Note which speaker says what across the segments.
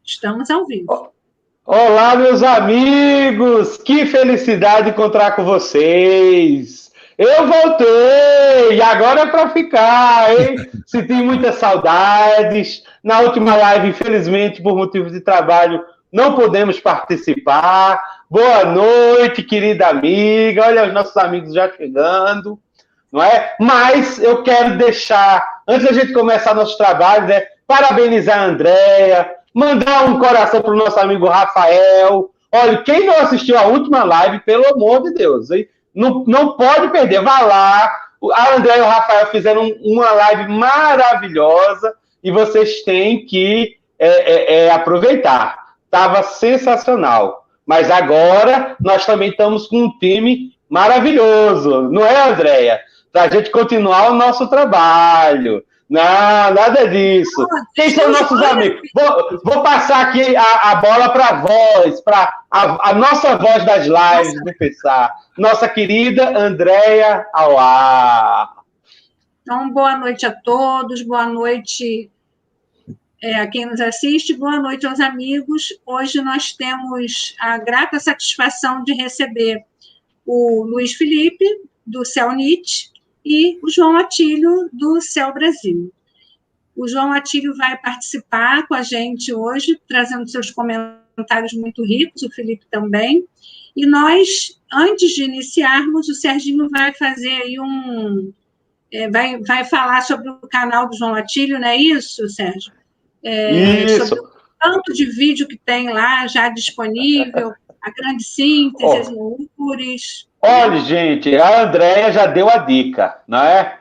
Speaker 1: Estamos ao vivo.
Speaker 2: Olá, meus amigos! Que felicidade encontrar com vocês! Eu voltei! E agora é para ficar, hein? Senti muitas saudades. Na última live, infelizmente, por motivos de trabalho, não podemos participar. Boa noite, querida amiga. Olha os nossos amigos já chegando, não é? Mas eu quero deixar, antes da gente começar nosso trabalho, né, parabenizar a Andréia, mandar um coração para o nosso amigo Rafael. Olha, quem não assistiu a última live, pelo amor de Deus, hein? Não pode perder, vá lá. A André e o Rafael fizeram uma live maravilhosa e vocês têm que aproveitar. Estava sensacional. Mas agora nós também estamos com um time maravilhoso, não é, Andréia? Para a gente continuar o nosso trabalho. Não, nada disso. Quem são nossos amigos? Vou passar aqui a bola para a voz, para a nossa voz das lives do PSA. Nossa querida Andréia Auá.
Speaker 1: Então, boa noite a todos, boa noite a quem nos assiste, boa noite aos amigos. Hoje nós temos a grata satisfação de receber o Luiz Felipe, do CELNIT, e o João Atílio, do CEL Brasil. O João Atílio vai participar com a gente hoje, trazendo seus comentários muito ricos, o Felipe também. E nós, antes de iniciarmos, o Serginho vai fazer aí vai falar sobre o canal do João Atílio, não é isso, Sérgio?
Speaker 2: Isso.
Speaker 1: Sobre o tanto de vídeo que tem lá já disponível, a grande síntese, as loucuras.
Speaker 2: Olha, gente, a Andréia já deu a dica, não é?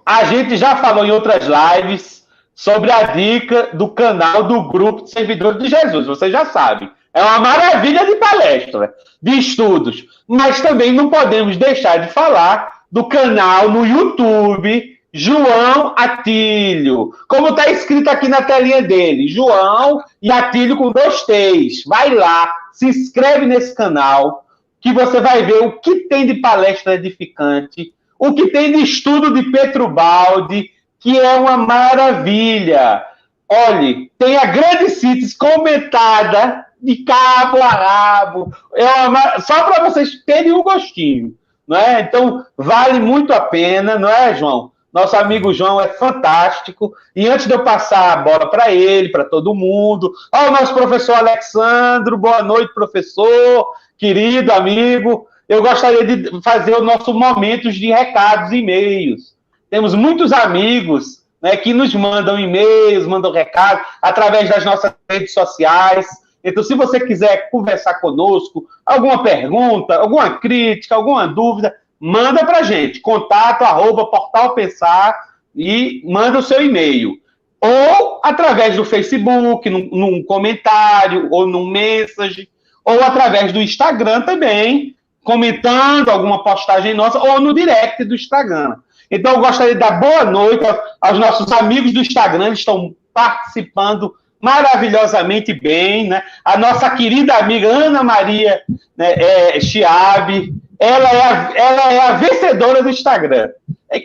Speaker 2: A gente já falou em outras lives sobre a dica do canal do Grupo de Servidores de Jesus, vocês já sabem. É uma maravilha de palestra, de estudos, mas também não podemos deixar de falar do canal no YouTube João Atílio, como está escrito aqui na telinha dele, João e Atílio com 2 T's. Vai lá, se inscreve nesse canal, que você vai ver o que tem de palestra edificante, o que tem de estudo de Petrobaldi, que é uma maravilha. Olhe, tem a grande síntese comentada de cabo a rabo, só para vocês terem um gostinho, não é? Então, vale muito a pena, não é, João? Nosso amigo João é fantástico. E antes de eu passar a bola para ele, para todo mundo, o nosso professor Alexandro, boa noite, professor, querido amigo. Eu gostaria de fazer o nosso momento de recados e e-mails. Temos muitos amigos, né, que nos mandam e-mails, mandam recados através das nossas redes sociais. Então, se você quiser conversar conosco, alguma pergunta, alguma crítica, alguma dúvida, manda para a gente, contato@portalpensar e manda o seu e-mail. Ou através do Facebook, num comentário, ou num message, ou através do Instagram também, comentando alguma postagem nossa, ou no direct do Instagram. Então, eu gostaria de dar boa noite aos nossos amigos do Instagram, que estão participando maravilhosamente bem, né? A nossa querida amiga Ana Maria, né, Chiabe, ela é a vencedora do Instagram.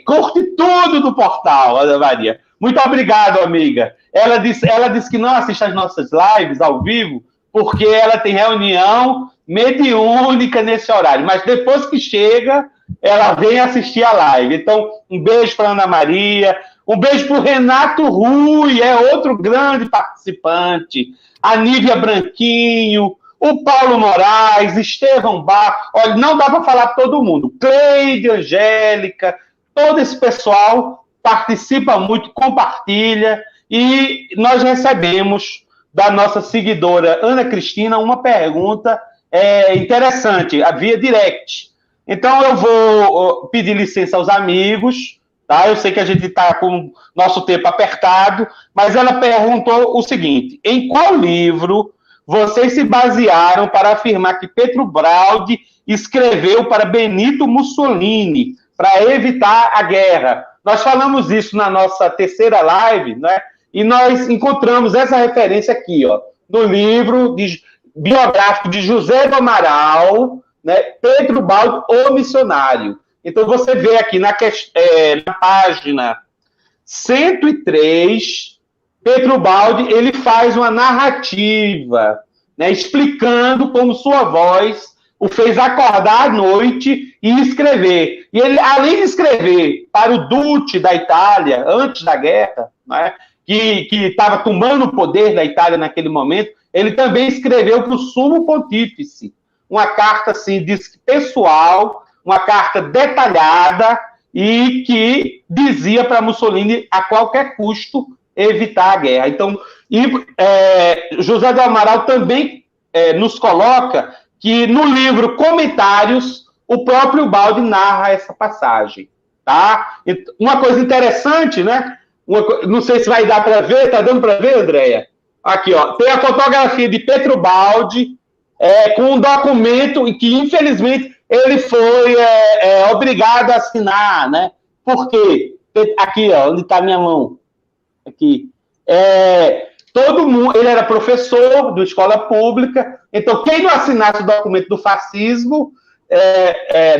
Speaker 2: Curte tudo do portal, Ana Maria. Muito obrigado, amiga. Ela disse que não assiste às nossas lives ao vivo, porque ela tem reunião mediúnica nesse horário. Mas depois que chega, ela vem assistir a live. Então, um beijo para Ana Maria. Um beijo para o Renato Rui, é outro grande participante. A Nívia Branquinho, o Paulo Moraes, Estevão Bar. Olha, não dá para falar todo mundo. Cleide, Angélica, todo esse pessoal participa muito, compartilha. E nós recebemos da nossa seguidora Ana Cristina uma pergunta interessante, via direct. Então eu vou pedir licença aos amigos, tá? Eu sei que a gente está com nosso tempo apertado, mas ela perguntou o seguinte: em qual livro vocês se basearam para afirmar que Petrobaldi escreveu para Benito Mussolini para evitar a guerra? Nós falamos isso na nossa terceira live, né? E nós encontramos essa referência aqui, ó, no livro biográfico de José do Amaral, né, Petrobaldi, o Missionário. Então, você vê aqui na página 103, Baldi, ele faz uma narrativa, né, explicando como sua voz o fez acordar à noite e escrever. E ele, além de escrever para o Duce da Itália, antes da guerra, né, que estava tomando o poder da Itália naquele momento, ele também escreveu para o Sumo Pontífice uma carta assim, pessoal, uma carta detalhada, e que dizia para Mussolini, a qualquer custo, evitar a guerra. Então, José do Amaral também nos coloca que no livro Comentários, o próprio Baldi narra essa passagem. Tá? Uma coisa interessante, né? Não sei se vai dar para ver, tá dando para ver, Andréia? Aqui, ó, tem a fotografia de Pietro Baldi com um documento que, infelizmente, ele foi obrigado a assinar, né? Por quê? Aqui, ó, onde está a minha mão. Aqui. Todo mundo, ele era professor de escola pública, então quem não assinasse o documento do fascismo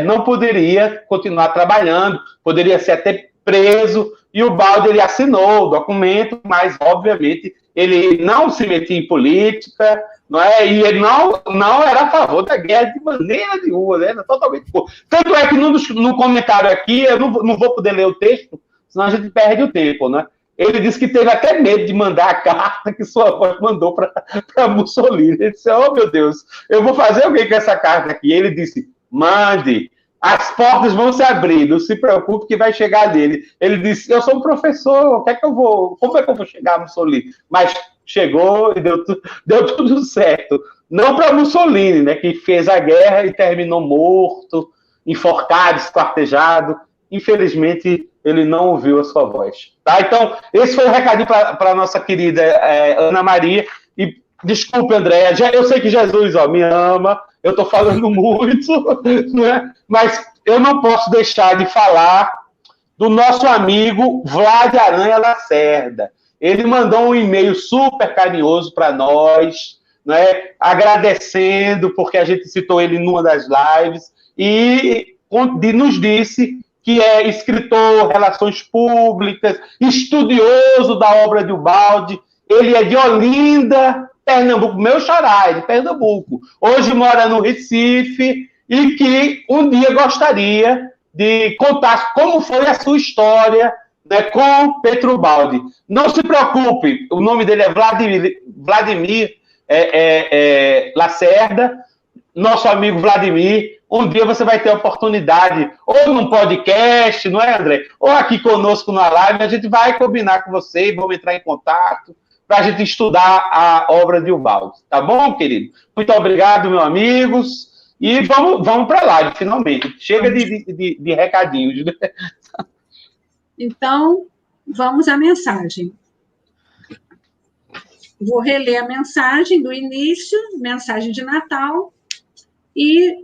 Speaker 2: não poderia continuar trabalhando, poderia ser até preso, e o Baldi ele assinou o documento, mas, obviamente, ele não se metia em política, não é? E ele não era a favor da guerra de maneira nenhuma, né? Era totalmente. Tanto é que no comentário aqui, eu não vou poder ler o texto, senão a gente perde o tempo, né? Ele disse que teve até medo de mandar a carta que sua avó mandou para Mussolini. Ele disse, oh, meu Deus, eu vou fazer o que com essa carta aqui? Ele disse, mande, as portas vão se abrir, não se preocupe que vai chegar dele. Ele disse, eu sou um professor, como é que eu vou chegar a Mussolini? Mas chegou e deu tudo certo. Não para Mussolini, né, que fez a guerra e terminou morto, enforcado, esquartejado. Infelizmente, ele não ouviu a sua voz. Tá? Então, esse foi o recadinho para a nossa querida Ana Maria. E desculpe, Andréia, eu sei que Jesus me ama, eu estou falando muito, né? Mas eu não posso deixar de falar do nosso amigo Vlad Aranha Lacerda. Ele mandou um e-mail super carinhoso para nós, né? Agradecendo, porque a gente citou ele numa das lives, e nos disse que é escritor, relações públicas, estudioso da obra de Ubaldi. Ele é de Olinda, Pernambuco, meu xará, de Pernambuco. Hoje mora no Recife e que um dia gostaria de contar como foi a sua história, né, com Pietro Baldi. Não se preocupe, o nome dele é Vladimir Lacerda, nosso amigo Vladimir. Um dia você vai ter a oportunidade, ou num podcast, não é, André? Ou aqui conosco na live, a gente vai combinar com você e vamos entrar em contato para a gente estudar a obra de Ubaldi. Tá bom, querido? Muito obrigado, meus amigos. E vamos para a live, finalmente. Chega de recadinhos.
Speaker 1: Então, vamos à mensagem. Vou reler a mensagem do início, mensagem de Natal, e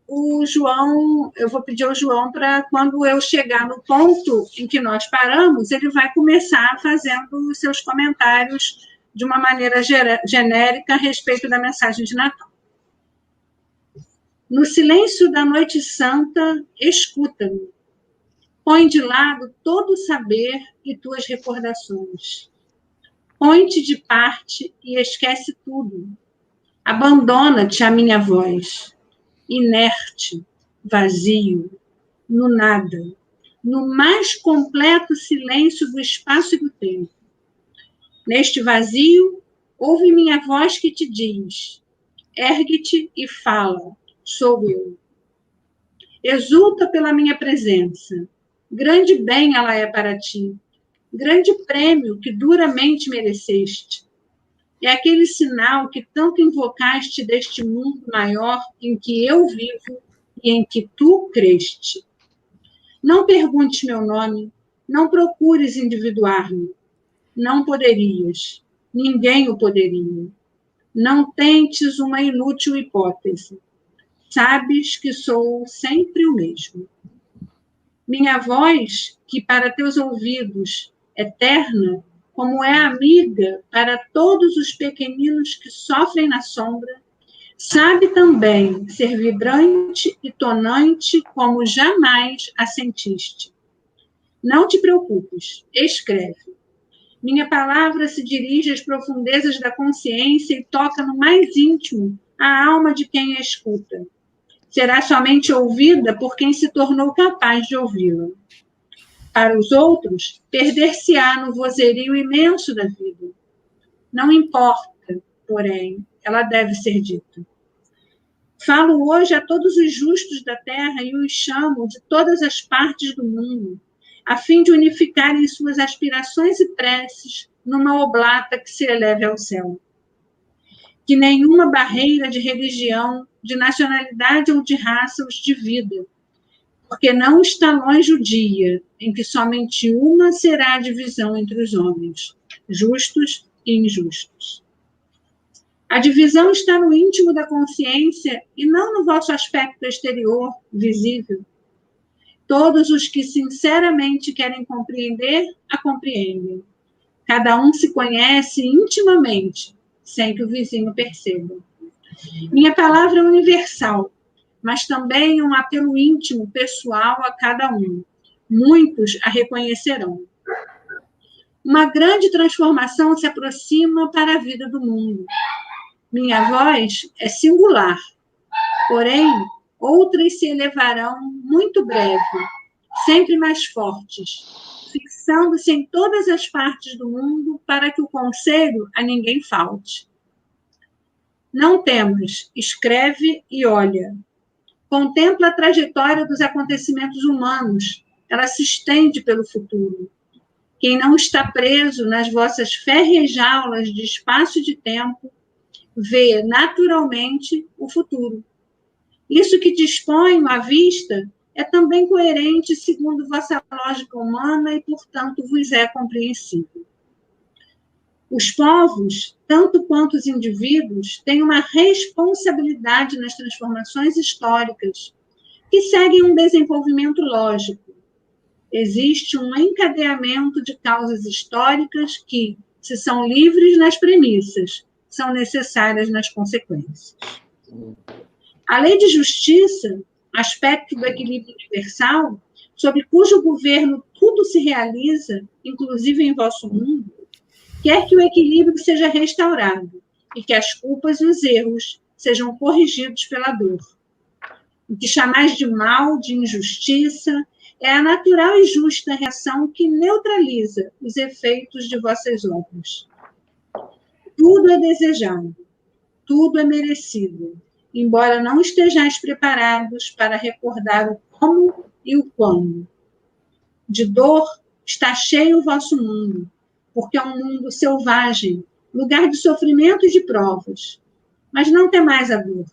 Speaker 1: o João, eu vou pedir ao João para, quando eu chegar no ponto em que nós paramos, ele vai começar fazendo os seus comentários de uma maneira genérica a respeito da mensagem de Natal. No silêncio da noite santa, escuta-me. Põe de lado todo o saber e tuas recordações. Põe-te de parte e esquece tudo. Abandona-te à minha voz. Inerte, vazio, no nada, no mais completo silêncio do espaço e do tempo. Neste vazio, ouve minha voz que te diz, ergue-te e fala, sou eu. Exulta pela minha presença, grande bem ela é para ti, grande prêmio que duramente mereceste. É aquele sinal que tanto invocaste deste mundo maior em que eu vivo e em que tu creste. Não perguntes meu nome, não procures individuar-me. Não poderias, ninguém o poderia. Não tentes uma inútil hipótese. Sabes que sou sempre o mesmo. Minha voz, que para teus ouvidos é terna, como é amiga para todos os pequeninos que sofrem na sombra, sabe também ser vibrante e tonante como jamais a sentiste. Não te preocupes, escreve. Minha palavra se dirige às profundezas da consciência e toca no mais íntimo a alma de quem a escuta. Será somente ouvida por quem se tornou capaz de ouvi-la. Para os outros, perder-se-á no vozerio imenso da vida. Não importa, porém, ela deve ser dita. Falo hoje a todos os justos da terra e os chamo de todas as partes do mundo, a fim de unificarem suas aspirações e preces numa oblata que se eleve ao céu. Que nenhuma barreira de religião, de nacionalidade ou de raça os divida, porque não está longe o dia em que somente uma será a divisão entre os homens, justos e injustos. A divisão está no íntimo da consciência e não no vosso aspecto exterior, visível. Todos os que sinceramente querem compreender, a compreendem. Cada um se conhece intimamente, sem que o vizinho perceba. Minha palavra é universal, mas também um apelo íntimo, pessoal a cada um. Muitos a reconhecerão. Uma grande transformação se aproxima para a vida do mundo. Minha voz é singular, porém, outras se elevarão muito breve, sempre mais fortes, fixando-se em todas as partes do mundo para que o conselho a ninguém falte. Não temas, escreve e olha. Contempla a trajetória dos acontecimentos humanos, ela se estende pelo futuro. Quem não está preso nas vossas férreas jaulas de espaço e de tempo, vê naturalmente o futuro. Isso que disponho à vista é também coerente segundo vossa lógica humana e, portanto, vos é compreensível. Os povos, tanto quanto os indivíduos, têm uma responsabilidade nas transformações históricas que seguem um desenvolvimento lógico. Existe um encadeamento de causas históricas que, se são livres nas premissas, são necessárias nas consequências. A lei de justiça, aspecto do equilíbrio universal, sob cujo governo tudo se realiza, inclusive em vosso mundo, quer que o equilíbrio seja restaurado e que as culpas e os erros sejam corrigidos pela dor. O que chamais de mal, de injustiça, é a natural e justa reação que neutraliza os efeitos de vossas obras. Tudo é desejado, tudo é merecido, embora não estejais preparados para recordar o como e o quando. De dor está cheio o vosso mundo, porque é um mundo selvagem, lugar de sofrimento e de provas. Mas não temais a dor,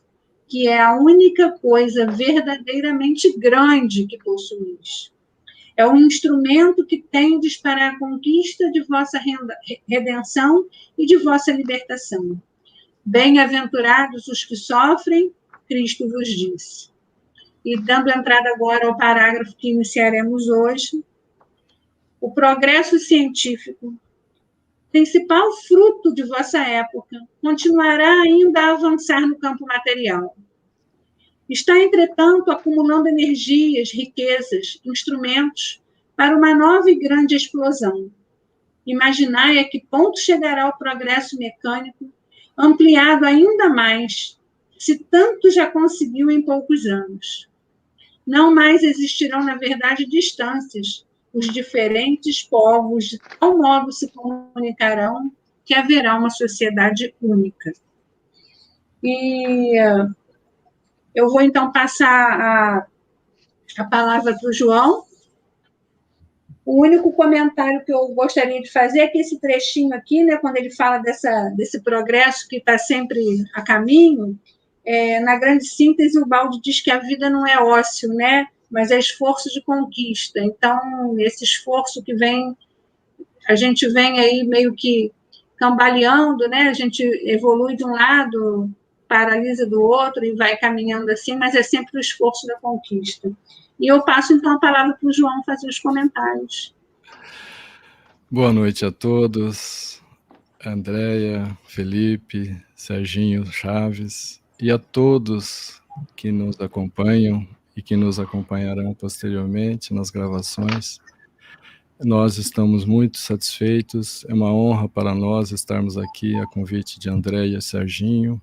Speaker 1: que é a única coisa verdadeiramente grande que possuís. É um instrumento que tendes para a conquista de vossa redenção e de vossa libertação. Bem-aventurados os que sofrem, Cristo vos disse. E dando entrada agora ao parágrafo que iniciaremos hoje, o progresso científico, principal fruto de vossa época, continuará ainda a avançar no campo material. Está, entretanto, acumulando energias, riquezas, instrumentos para uma nova e grande explosão. Imaginai a que ponto chegará o progresso mecânico, ampliado ainda mais, se tanto já conseguiu em poucos anos. Não mais existirão, na verdade, distâncias. Os diferentes povos de tal modo se comunicarão que haverá uma sociedade única. E eu vou, então, passar a palavra para o João. O único comentário que eu gostaria de fazer é que esse trechinho aqui, né, quando ele fala desse progresso que está sempre a caminho, na grande síntese, o Baldi diz que a vida não é ócio, né, mas é esforço de conquista. Então, esse esforço que a gente vem aí meio que cambaleando, né, a gente evolui de um lado, paralisa do outro e vai caminhando assim, mas é sempre o esforço da conquista. E eu passo, então, a palavra para o João fazer os comentários.
Speaker 3: Boa noite a todos, Andréia, Felipe, Serginho Chaves, e a todos que nos acompanham e que nos acompanharão posteriormente nas gravações. Nós estamos muito satisfeitos, é uma honra para nós estarmos aqui a convite de Andréia e Serginho.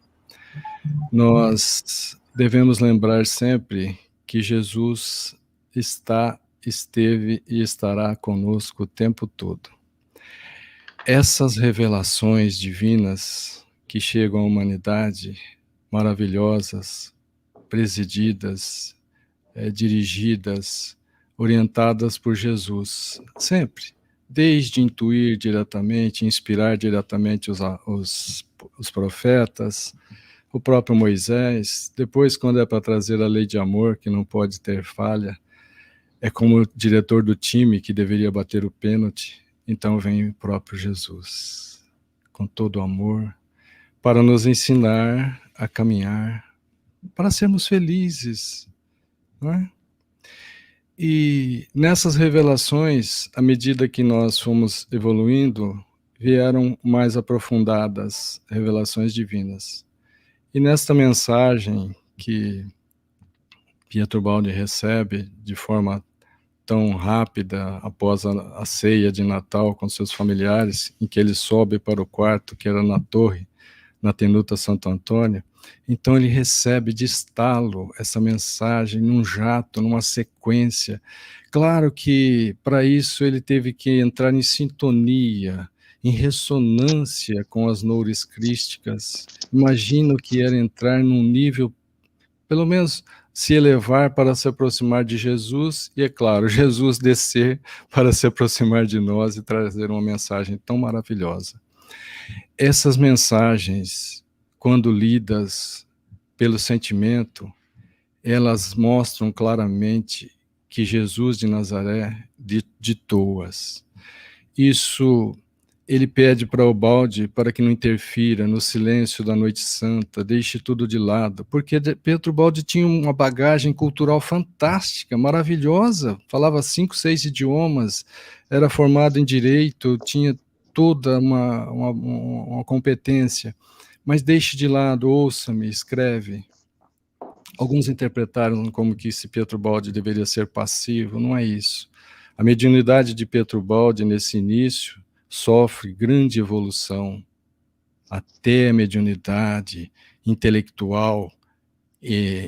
Speaker 3: Nós devemos lembrar sempre que Jesus esteve e estará conosco o tempo todo. Essas revelações divinas que chegam à humanidade, maravilhosas, presididas, dirigidas, orientadas por Jesus, sempre, desde intuir diretamente, inspirar diretamente os profetas, o próprio Moisés, depois quando é para trazer a lei de amor, que não pode ter falha, é como o diretor do time que deveria bater o pênalti, então vem o próprio Jesus, com todo o amor, para nos ensinar a caminhar, para sermos felizes, não é? E nessas revelações, à medida que nós fomos evoluindo, vieram mais aprofundadas revelações divinas. E nesta mensagem que Pietro Baldi recebe de forma tão rápida após a ceia de Natal com seus familiares, em que ele sobe para o quarto, que era na torre, na Tenuta Santo Antônio, então ele recebe de estalo essa mensagem num jato, numa sequência. Claro que para isso ele teve que entrar em sintonia, em ressonância com as noures crísticas. Imagino que era entrar num nível, pelo menos se elevar para se aproximar de Jesus, e é claro, Jesus descer para se aproximar de nós e trazer uma mensagem tão maravilhosa. Essas mensagens, quando lidas pelo sentimento, elas mostram claramente que Jesus de Nazaré ditou-as. Isso ele pede para o Baldi para que não interfira no silêncio da noite santa, deixe tudo de lado, porque Pietro Baldi tinha uma bagagem cultural fantástica, maravilhosa, falava 5, 6 idiomas, era formado em direito, tinha toda uma competência, mas deixe de lado, ouça-me, escreve. Alguns interpretaram como que se Pietro Baldi deveria ser passivo, não é isso. A mediunidade de Pietro Baldi nesse início sofre grande evolução, até a mediunidade intelectual,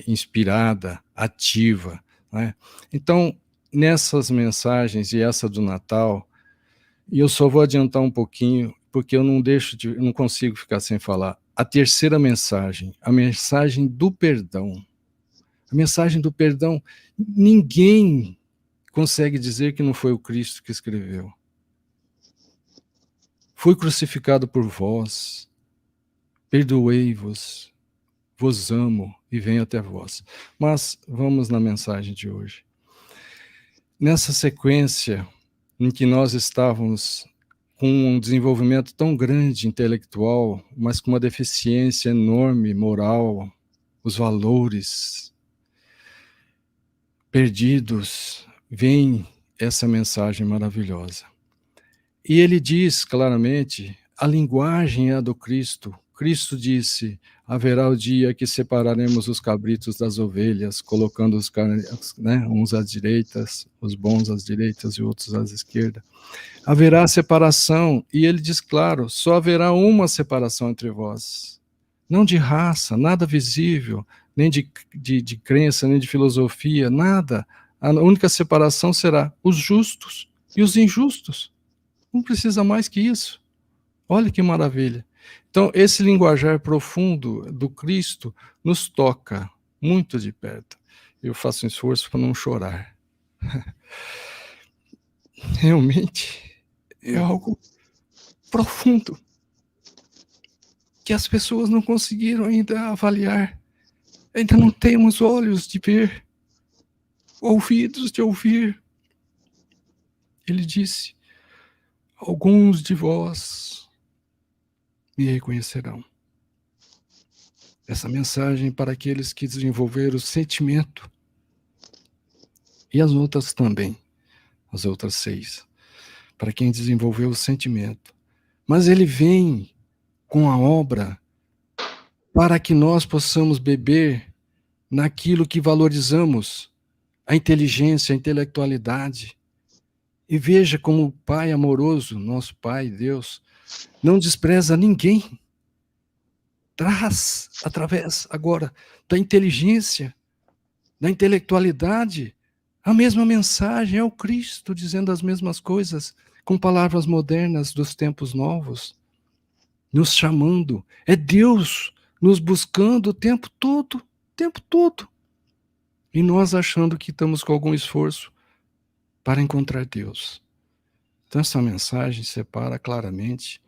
Speaker 3: inspirada, ativa, né? Então, nessas mensagens, e essa do Natal, e eu só vou adiantar um pouquinho, porque eu não consigo ficar sem falar. A terceira mensagem, a mensagem do perdão. A mensagem do perdão, ninguém consegue dizer que não foi o Cristo que escreveu. Fui crucificado por vós, perdoei-vos, vos amo e venho até vós. Mas vamos na mensagem de hoje. Nessa sequência em que nós estávamos com um desenvolvimento tão grande intelectual, mas com uma deficiência enorme moral, os valores perdidos, vem essa mensagem maravilhosa. E ele diz claramente, a linguagem é a do Cristo. Cristo disse, haverá o dia que separaremos os cabritos das ovelhas, colocando uns às direitas, os bons às direitas e outros às esquerdas. Haverá separação, e ele diz claro, só haverá uma separação entre vós. Não de raça, nada visível, nem de crença, nem de filosofia, nada. A única separação será os justos e os injustos. Não precisa mais que isso. Olha que maravilha. Então, esse linguajar profundo do Cristo nos toca muito de perto. Eu faço um esforço para não chorar. Realmente é algo profundo que as pessoas não conseguiram ainda avaliar. Ainda não temos olhos de ver, ouvidos de ouvir. Ele disse, alguns de vós me reconhecerão. Essa mensagem para aqueles que desenvolveram o sentimento. E as outras também, as outras 6. Para quem desenvolveu o sentimento. Mas ele vem com a obra para que nós possamos beber naquilo que valorizamos, a inteligência, a intelectualidade. E veja como o Pai amoroso, nosso Pai, Deus, não despreza ninguém. Traz, através agora da inteligência, da intelectualidade, a mesma mensagem, é o Cristo dizendo as mesmas coisas, com palavras modernas dos tempos novos, nos chamando, é Deus nos buscando o tempo todo, e nós achando que estamos com algum esforço para encontrar Deus. Então essa mensagem separa claramente,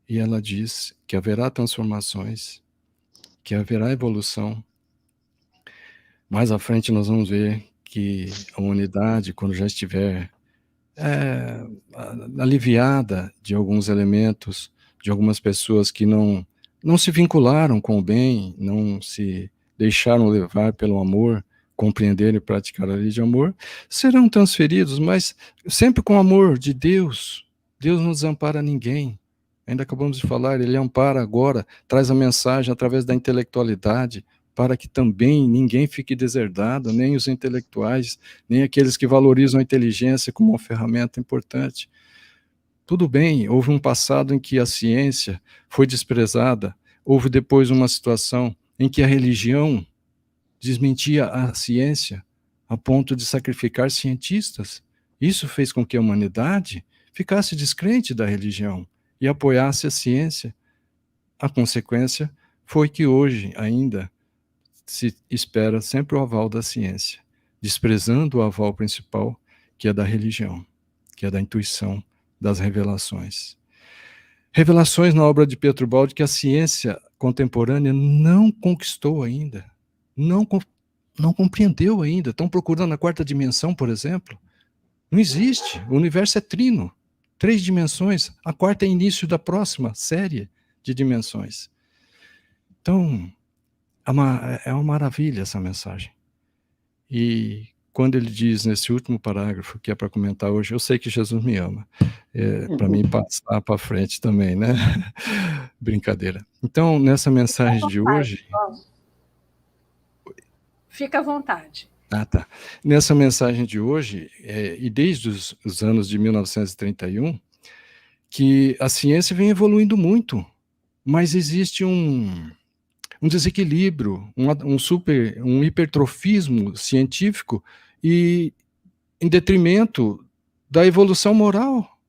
Speaker 3: e ela diz que haverá transformações, que haverá evolução. Mais à frente nós vamos ver que a humanidade, quando já estiver aliviada de alguns elementos, de algumas pessoas que não se vincularam com o bem, não se deixaram levar pelo amor, compreender e praticar a lei de amor, serão transferidos, mas sempre com o amor de Deus. Deus não desampara ninguém. Ainda acabamos de falar, ele ampara agora, traz a mensagem através da intelectualidade, para que também ninguém fique deserdado, nem os intelectuais, nem aqueles que valorizam a inteligência como uma ferramenta importante. Tudo bem, houve um passado em que a ciência foi desprezada, houve depois uma situação em que a religião desmentia a ciência a ponto de sacrificar cientistas. Isso fez com que a humanidade ficasse descrente da religião e apoiasse a ciência. A consequência foi que hoje ainda se espera sempre o aval da ciência, desprezando o aval principal, que é da religião, que é da intuição, das revelações. Revelações na obra de Pietro Baldi que a ciência contemporânea não conquistou ainda, não compreendeu ainda. Estão procurando a quarta dimensão, por exemplo. Não existe. O universo é trino, 3 dimensões. A quarta é início da próxima série de dimensões. Então, é uma maravilha essa mensagem. E quando ele diz nesse último parágrafo, que é para comentar hoje, eu sei que Jesus me ama, para mim passar para frente também, né? Brincadeira. Então, nessa mensagem de hoje...
Speaker 1: Fica à vontade.
Speaker 3: Tá. Nessa mensagem de hoje, e desde os anos de 1931, que a ciência vem evoluindo muito, mas existe um desequilíbrio, um hipertrofismo científico e em detrimento da evolução moral,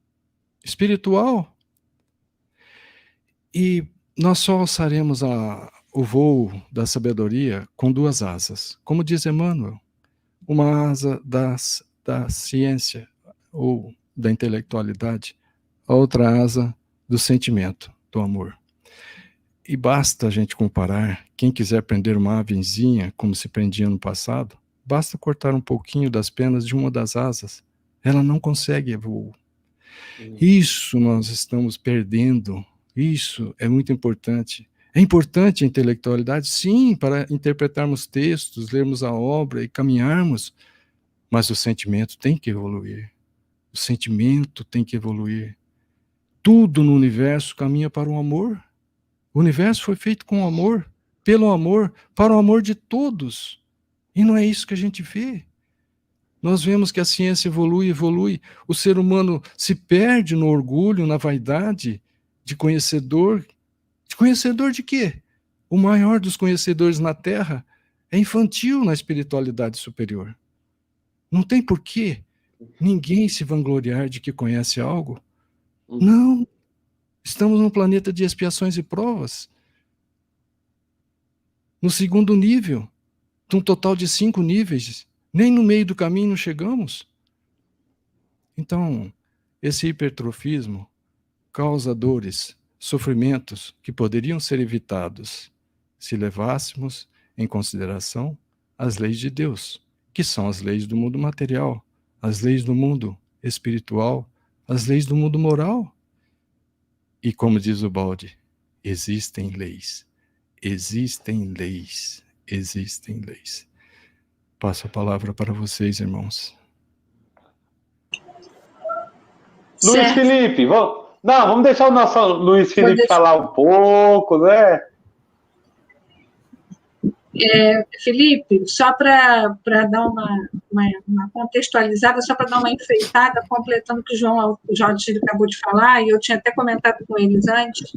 Speaker 3: espiritual. E nós só alçaremos o voo da sabedoria com 2 asas. Como diz Emmanuel, uma asa da ciência ou da intelectualidade, a outra asa do sentimento, do amor. E basta a gente comparar, quem quiser prender uma avezinha, como se prendia no passado, basta cortar um pouquinho das penas de uma das asas, ela não consegue voar. Isso nós estamos perdendo, isso é muito importante. É importante a intelectualidade, sim, para interpretarmos textos, lermos a obra e caminharmos, mas o sentimento tem que evoluir. O sentimento tem que evoluir. Tudo no universo caminha para o amor. O universo foi feito com amor, pelo amor, para o amor de todos. E não é isso que a gente vê. Nós vemos que a ciência evolui, o ser humano se perde no orgulho, na vaidade de conhecedor. De conhecedor de quê? O maior dos conhecedores na Terra é infantil na espiritualidade superior. Não tem porquê ninguém se vangloriar de que conhece algo. Não. Estamos num planeta de expiações e provas. No 2º nível, de um total de 5 níveis, nem no meio do caminho chegamos. Então, esse hipertrofismo causa dores, sofrimentos que poderiam ser evitados se levássemos em consideração as leis de Deus, que são as leis do mundo material, as leis do mundo espiritual, as leis do mundo moral. E como diz o Baldi, existem leis. Passo a palavra para vocês, irmãos.
Speaker 2: Luiz Felipe, vamos deixar o nosso Luiz Felipe falar um pouco, né?
Speaker 1: Felipe, só para dar uma contextualizada, só para dar uma enfeitada, completando o que o João Alcide acabou de falar, e eu tinha até comentado com eles antes,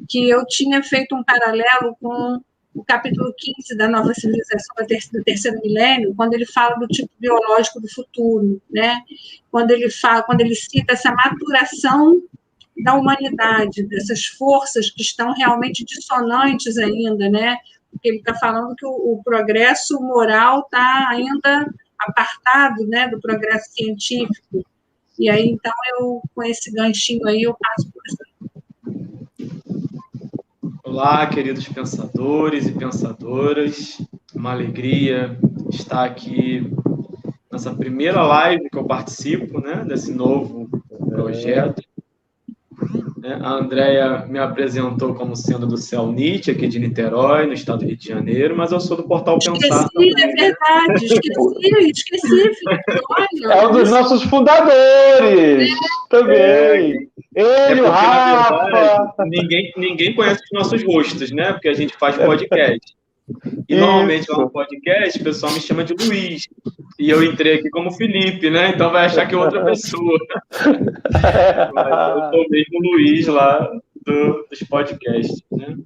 Speaker 1: que eu tinha feito um paralelo com o capítulo 15 da Nova Civilização do Terceiro Milênio, quando ele fala do tipo biológico do futuro, né? Quando ele cita essa maturação da humanidade, dessas forças que estão realmente dissonantes ainda, né? Porque ele está falando que o progresso moral está ainda apartado, né, do progresso científico. E aí, então, com esse ganchinho aí, eu passo por isso.
Speaker 4: Olá, queridos pensadores e pensadoras. Uma alegria estar aqui nessa primeira live que eu participo, né, desse novo projeto. A Andrea me apresentou como sendo do CELNIT, aqui de Niterói, no estado do Rio de Janeiro, mas eu sou do Portal Pensar também.
Speaker 1: É verdade, esqueci, olha.
Speaker 2: É um dos nossos fundadores, também. Ele, o Rafa.
Speaker 4: Ninguém conhece os nossos rostos, né? Porque a gente faz podcast. E normalmente lá no podcast o pessoal me chama de Luiz. E eu entrei aqui como Felipe, né? Então vai achar que é outra pessoa. Mas eu sou mesmo Luiz lá dos podcasts, né?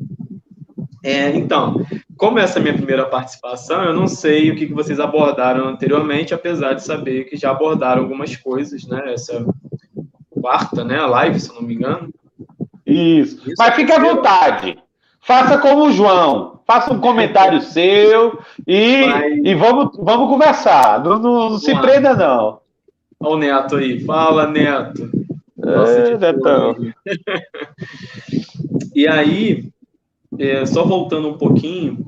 Speaker 4: Então, como essa é a minha primeira participação, eu não sei o que vocês abordaram anteriormente, apesar de saber que já abordaram algumas coisas, né? Essa é a quarta, né? A live, se eu não me engano.
Speaker 2: Isso. Mas fique à vontade. Faça como o João. Faça um comentário seu e vamos conversar. Não se prenda, não.
Speaker 4: Olha o Neto aí. Fala, Neto.
Speaker 2: Netão.
Speaker 4: E aí, só voltando um pouquinho,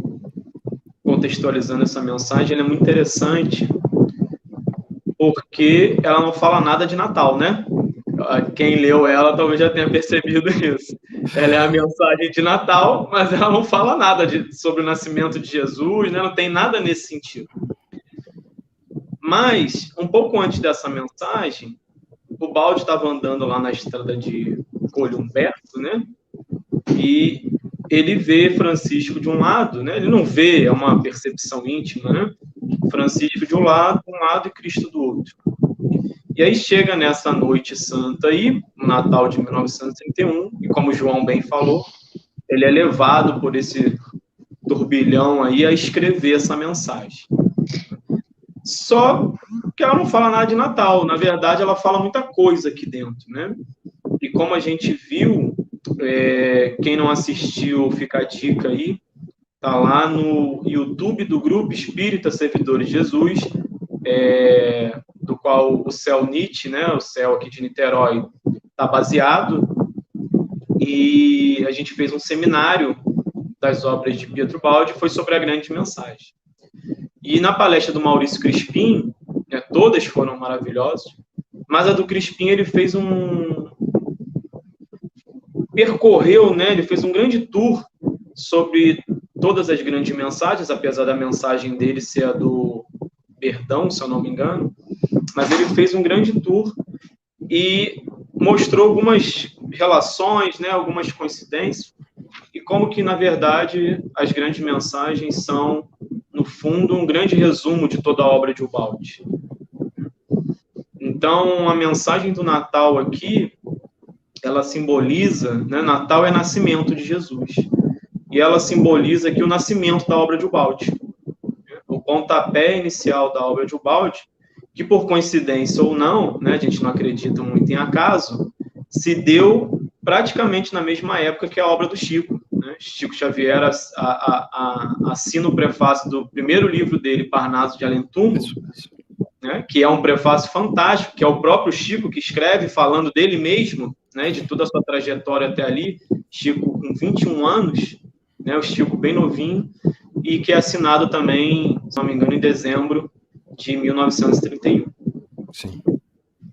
Speaker 4: contextualizando essa mensagem, ela é muito interessante porque ela não fala nada de Natal, né? Quem leu ela talvez já tenha percebido isso. Ela é a mensagem de Natal, mas ela não fala nada sobre o nascimento de Jesus, né? Não tem nada nesse sentido. Mas, um pouco antes dessa mensagem, o Baldi estava andando lá na estrada de Colho Humberto, né? E ele vê Francisco de um lado, né? Ele não vê, é uma percepção íntima, né? Francisco de um lado e Cristo do outro. E aí chega nessa noite santa aí, no Natal de 1931, e como o João bem falou, ele é levado por esse turbilhão aí a escrever essa mensagem. Só que ela não fala nada de Natal, na verdade ela fala muita coisa aqui dentro, né? E como a gente viu, quem não assistiu, fica a dica aí, tá lá no YouTube do Grupo Espírita Servidores de Jesus, do qual o CELNIT, né, o CEL aqui de Niterói, está baseado, e a gente fez um seminário das obras de Pietro Baldi, foi sobre a grande mensagem. E na palestra do Maurício Crispim, né, todas foram maravilhosas, mas a do Crispim ele fez percorreu, né, ele fez um grande tour sobre todas as grandes mensagens, apesar da mensagem dele ser a do perdão, se eu não me engano, mas ele fez um grande tour e mostrou algumas relações, né, algumas coincidências, e como que, na verdade, as grandes mensagens são, no fundo, um grande resumo de toda a obra de Ubaldi. Então, a mensagem do Natal aqui, ela simboliza, né, Natal é nascimento de Jesus, e ela simboliza aqui o nascimento da obra de Ubaldi. O pontapé inicial da obra de Ubaldi, que por coincidência ou não, né, a gente não acredita muito em acaso, se deu praticamente na mesma época que a obra do Chico. Né? Chico Xavier assina o prefácio do primeiro livro dele, Parnaso de Além-Túmulo, né, que é um prefácio fantástico, que é o próprio Chico que escreve, falando dele mesmo, né, de toda a sua trajetória até ali, Chico com 21 anos, né, o Chico bem novinho, e que é assinado também, se não me engano, em dezembro de 1931.
Speaker 3: Sim.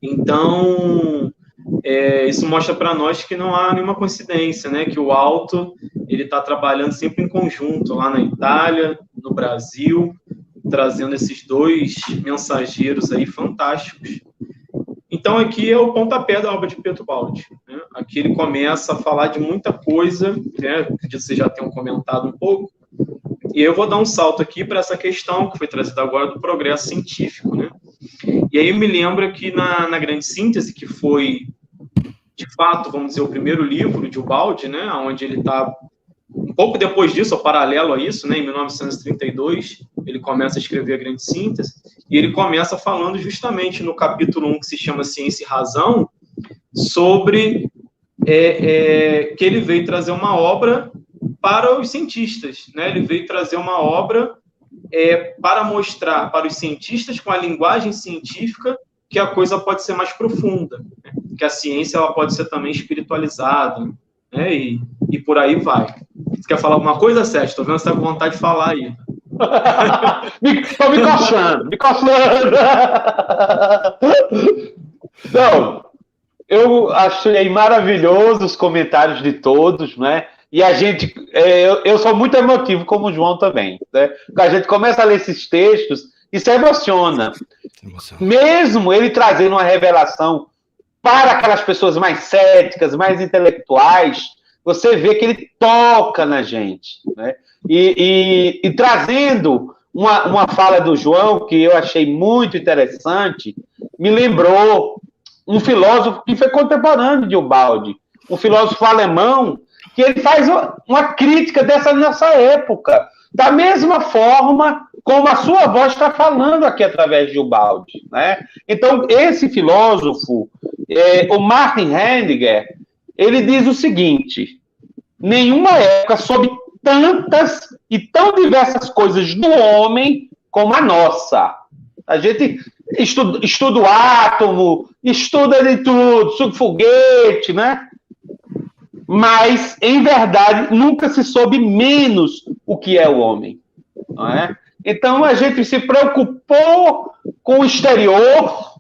Speaker 4: Então, isso mostra para nós que não há nenhuma coincidência, né? Que o Alto ele está trabalhando sempre em conjunto, lá na Itália, no Brasil, trazendo esses dois mensageiros aí fantásticos. Então, aqui é o pontapé da obra de Pietro Baldi. Né? Aqui ele começa a falar de muita coisa, né? Acredito que vocês já tenham comentado um pouco, E eu vou dar um salto aqui para essa questão que foi trazida agora do progresso científico, né? E aí me lembra que na Grande Síntese, que foi, de fato, vamos dizer, o primeiro livro de Ubaldi, né? Onde ele está um pouco depois disso, ou paralelo a isso, né? Em 1932, ele começa a escrever a Grande Síntese, e ele começa falando justamente no capítulo 1, que se chama Ciência e Razão, sobre que ele veio trazer uma obra para os cientistas, né? Ele veio trazer uma obra para mostrar para os cientistas, com a linguagem científica, que a coisa pode ser mais profunda, né? Que a ciência ela pode ser também espiritualizada, né? E por aí vai. Você quer falar alguma coisa, Sérgio? Estou vendo que você está com vontade de falar aí.
Speaker 2: Estou me coçando. Então, eu achei maravilhoso os comentários de todos, né? E a gente, eu sou muito emotivo, como o João também, né? Quando a gente começa a ler esses textos, isso emociona. Mesmo ele trazendo uma revelação para aquelas pessoas mais céticas, mais intelectuais, você vê que ele toca na gente, né? E trazendo uma fala do João, que eu achei muito interessante, me lembrou um filósofo que foi contemporâneo de Ubaldi, um filósofo alemão, que ele faz uma crítica dessa nossa época, da mesma forma como a sua voz está falando aqui através de Ubaldi, né? Então, esse filósofo, o Martin Heidegger, ele diz o seguinte: nenhuma época soube tantas e tão diversas coisas do homem como a nossa. A gente estuda o átomo, estuda de tudo, estuda foguete, né? Mas, em verdade, nunca se soube menos o que é o homem, não é? Então, a gente se preocupou com o exterior,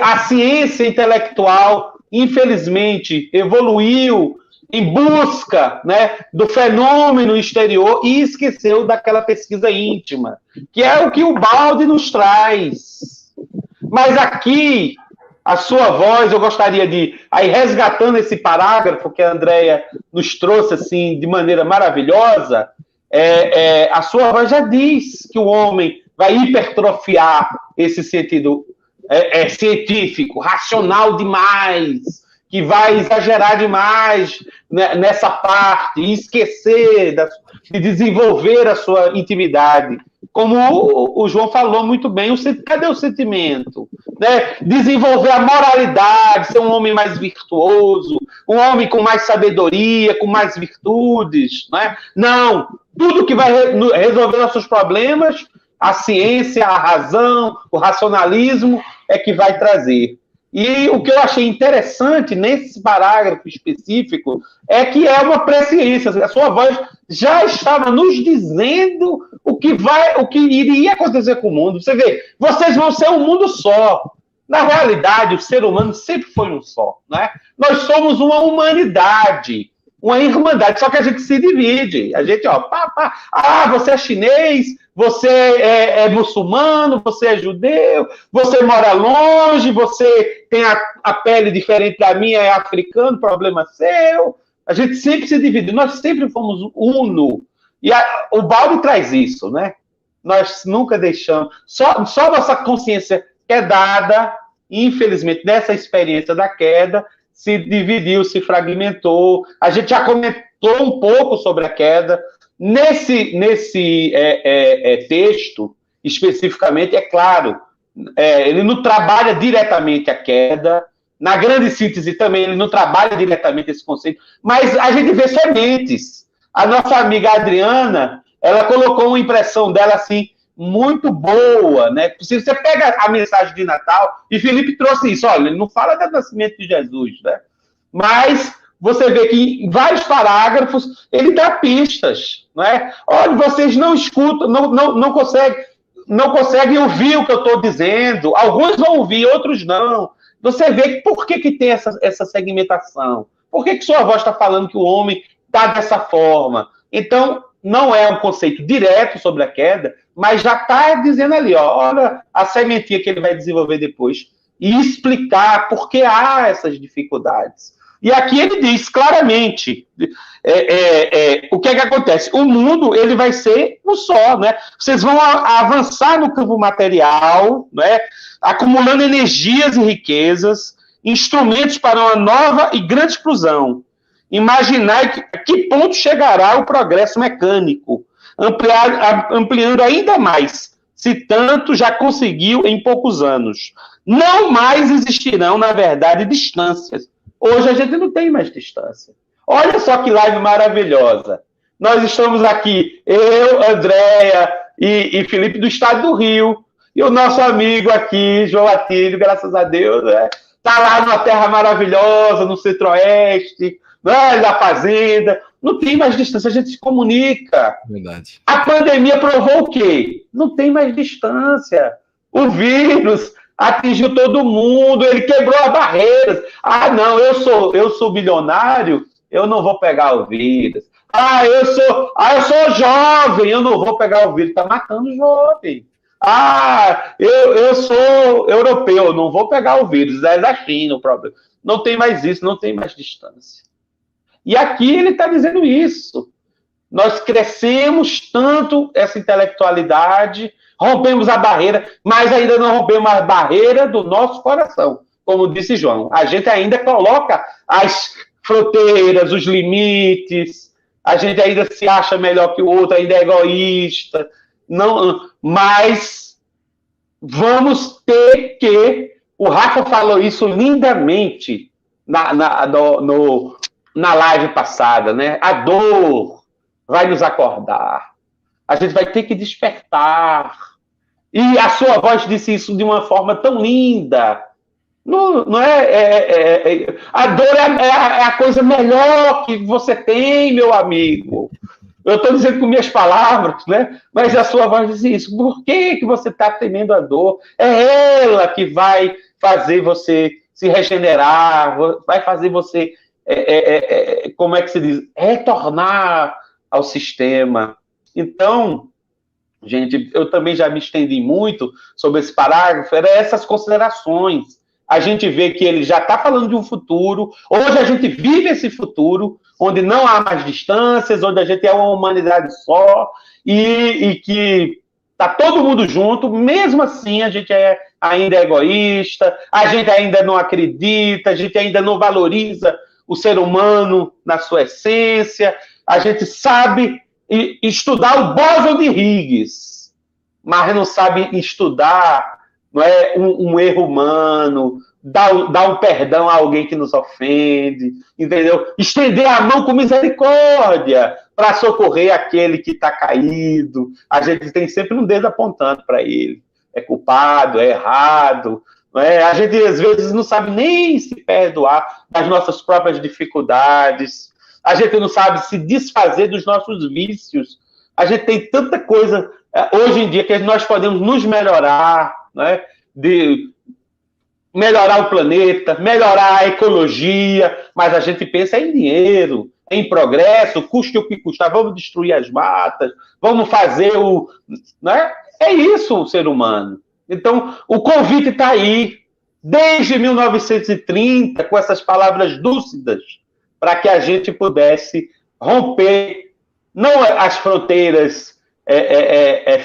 Speaker 2: a ciência intelectual, infelizmente, evoluiu em busca, né, do fenômeno exterior e esqueceu daquela pesquisa íntima, que é o que o Ubaldi nos traz. Mas aqui, a sua voz, eu gostaria de, aí resgatando esse parágrafo que a Andréia nos trouxe assim, de maneira maravilhosa, a sua voz já diz que o homem vai hipertrofiar esse sentido científico, racional demais, que vai exagerar demais nessa parte e esquecer de desenvolver a sua intimidade. Como o João falou muito bem, cadê o sentimento? Né? Desenvolver a moralidade, ser um homem mais virtuoso, um homem com mais sabedoria, com mais virtudes. Né? Não, tudo que vai resolver nossos problemas, a ciência, a razão, o racionalismo é que vai trazer. E o que eu achei interessante nesse parágrafo específico é que é uma presciência. A sua voz já estava nos dizendo o que iria acontecer com o mundo. Você vê, vocês vão ser um mundo só. Na realidade, o ser humano sempre foi um só, né? Nós somos uma humanidade, uma irmandade, só que a gente se divide. A gente, você é chinês, você é muçulmano, você é judeu, você mora longe, você tem a pele diferente da minha, é africano, problema seu. A gente sempre se divide, nós sempre fomos uno. E o Ubaldi traz isso, né? Nós nunca deixamos. Só nossa consciência quedada, infelizmente, nessa experiência da queda, se dividiu, se fragmentou. A gente já comentou um pouco sobre a queda. Nesse texto, especificamente, é claro, ele não trabalha diretamente a queda. Na Grande Síntese também, ele não trabalha diretamente esse conceito, mas a gente vê sementes. A nossa amiga Adriana, ela colocou uma impressão dela assim, muito boa, né? Se você pega a mensagem de Natal, e Felipe trouxe isso, olha, ele não fala do nascimento de Jesus, né? Mas você vê que em vários parágrafos ele dá pistas, né? Olha, vocês não escutam, não conseguem ouvir o que eu estou dizendo. Alguns vão ouvir, outros não. Você vê por que tem essa segmentação. Por que sua voz está falando que o homem está dessa forma? Então, não é um conceito direto sobre a queda, mas já está dizendo ali, olha a sementinha que ele vai desenvolver depois e explicar por que há essas dificuldades. E aqui ele diz claramente o que que é que acontece? O mundo, ele vai ser um só, né? Vocês vão avançar no campo material, né? Acumulando energias e riquezas, instrumentos para uma nova e grande explosão. Imaginar a que ponto chegará o progresso mecânico, ampliando ainda mais, se tanto já conseguiu em poucos anos. Não mais existirão, na verdade, distâncias. Hoje a gente não tem mais distância. Olha só que live maravilhosa. Nós estamos aqui, eu, Andréia e Felipe do estado do Rio, e o nosso amigo aqui, João Atílio, graças a Deus, né? Está lá numa terra maravilhosa, no centro-oeste, né? Da fazenda. Não tem mais distância, a gente se comunica.
Speaker 3: Verdade.
Speaker 2: A pandemia provou o quê? Não tem mais distância. O vírus atingiu todo mundo, ele quebrou as barreiras. Ah, não, eu sou bilionário, eu não vou pegar o vírus. Eu sou jovem, eu não vou pegar o vírus. Está matando o jovem. Eu sou europeu, eu não vou pegar o vírus. É da China o problema. Não tem mais isso, não tem mais distância. E aqui ele está dizendo isso. Nós crescemos tanto essa intelectualidade, rompemos a barreira, mas ainda não rompemos a barreira do nosso coração. Como disse João, a gente ainda coloca as fronteiras, os limites, a gente ainda se acha melhor que o outro, ainda é egoísta. Não, mas vamos ter que... O Rafa falou isso lindamente na live passada, né? A dor vai nos acordar. A gente vai ter que despertar. E a sua voz disse isso de uma forma tão linda. Não é, a dor é a coisa melhor que você tem, meu amigo. Eu estou dizendo com minhas palavras, né? Mas a sua voz diz isso. Por que você está temendo a dor? É ela que vai fazer você se regenerar, vai fazer você, como é que se diz? Retornar ao sistema. Então, gente, eu também já me estendi muito sobre esse parágrafo, eram essas considerações. A gente vê que ele já está falando de um futuro, hoje a gente vive esse futuro, onde não há mais distâncias, onde a gente é uma humanidade só, e que está todo mundo junto, mesmo assim a gente ainda é egoísta, a gente ainda não acredita, a gente ainda não valoriza o ser humano na sua essência, a gente sabe estudar o bóson de Higgs, mas não sabe estudar, não é, um erro humano, dar um perdão a alguém que nos ofende, entendeu? Estender a mão com misericórdia para socorrer aquele que está caído. A gente tem sempre um dedo apontando para ele. É culpado, é errado. Não é? A gente, às vezes, não sabe nem se perdoar das nossas próprias dificuldades. A gente não sabe se desfazer dos nossos vícios. A gente tem tanta coisa, hoje em dia, que nós podemos nos melhorar, né? De melhorar o planeta, melhorar a ecologia, mas a gente pensa em dinheiro, em progresso, custe o que custar, vamos destruir as matas, vamos fazer o... Né? É isso o ser humano. Então, o convite está aí, desde 1930, com essas palavras lúcidas, para que a gente pudesse romper, não as fronteiras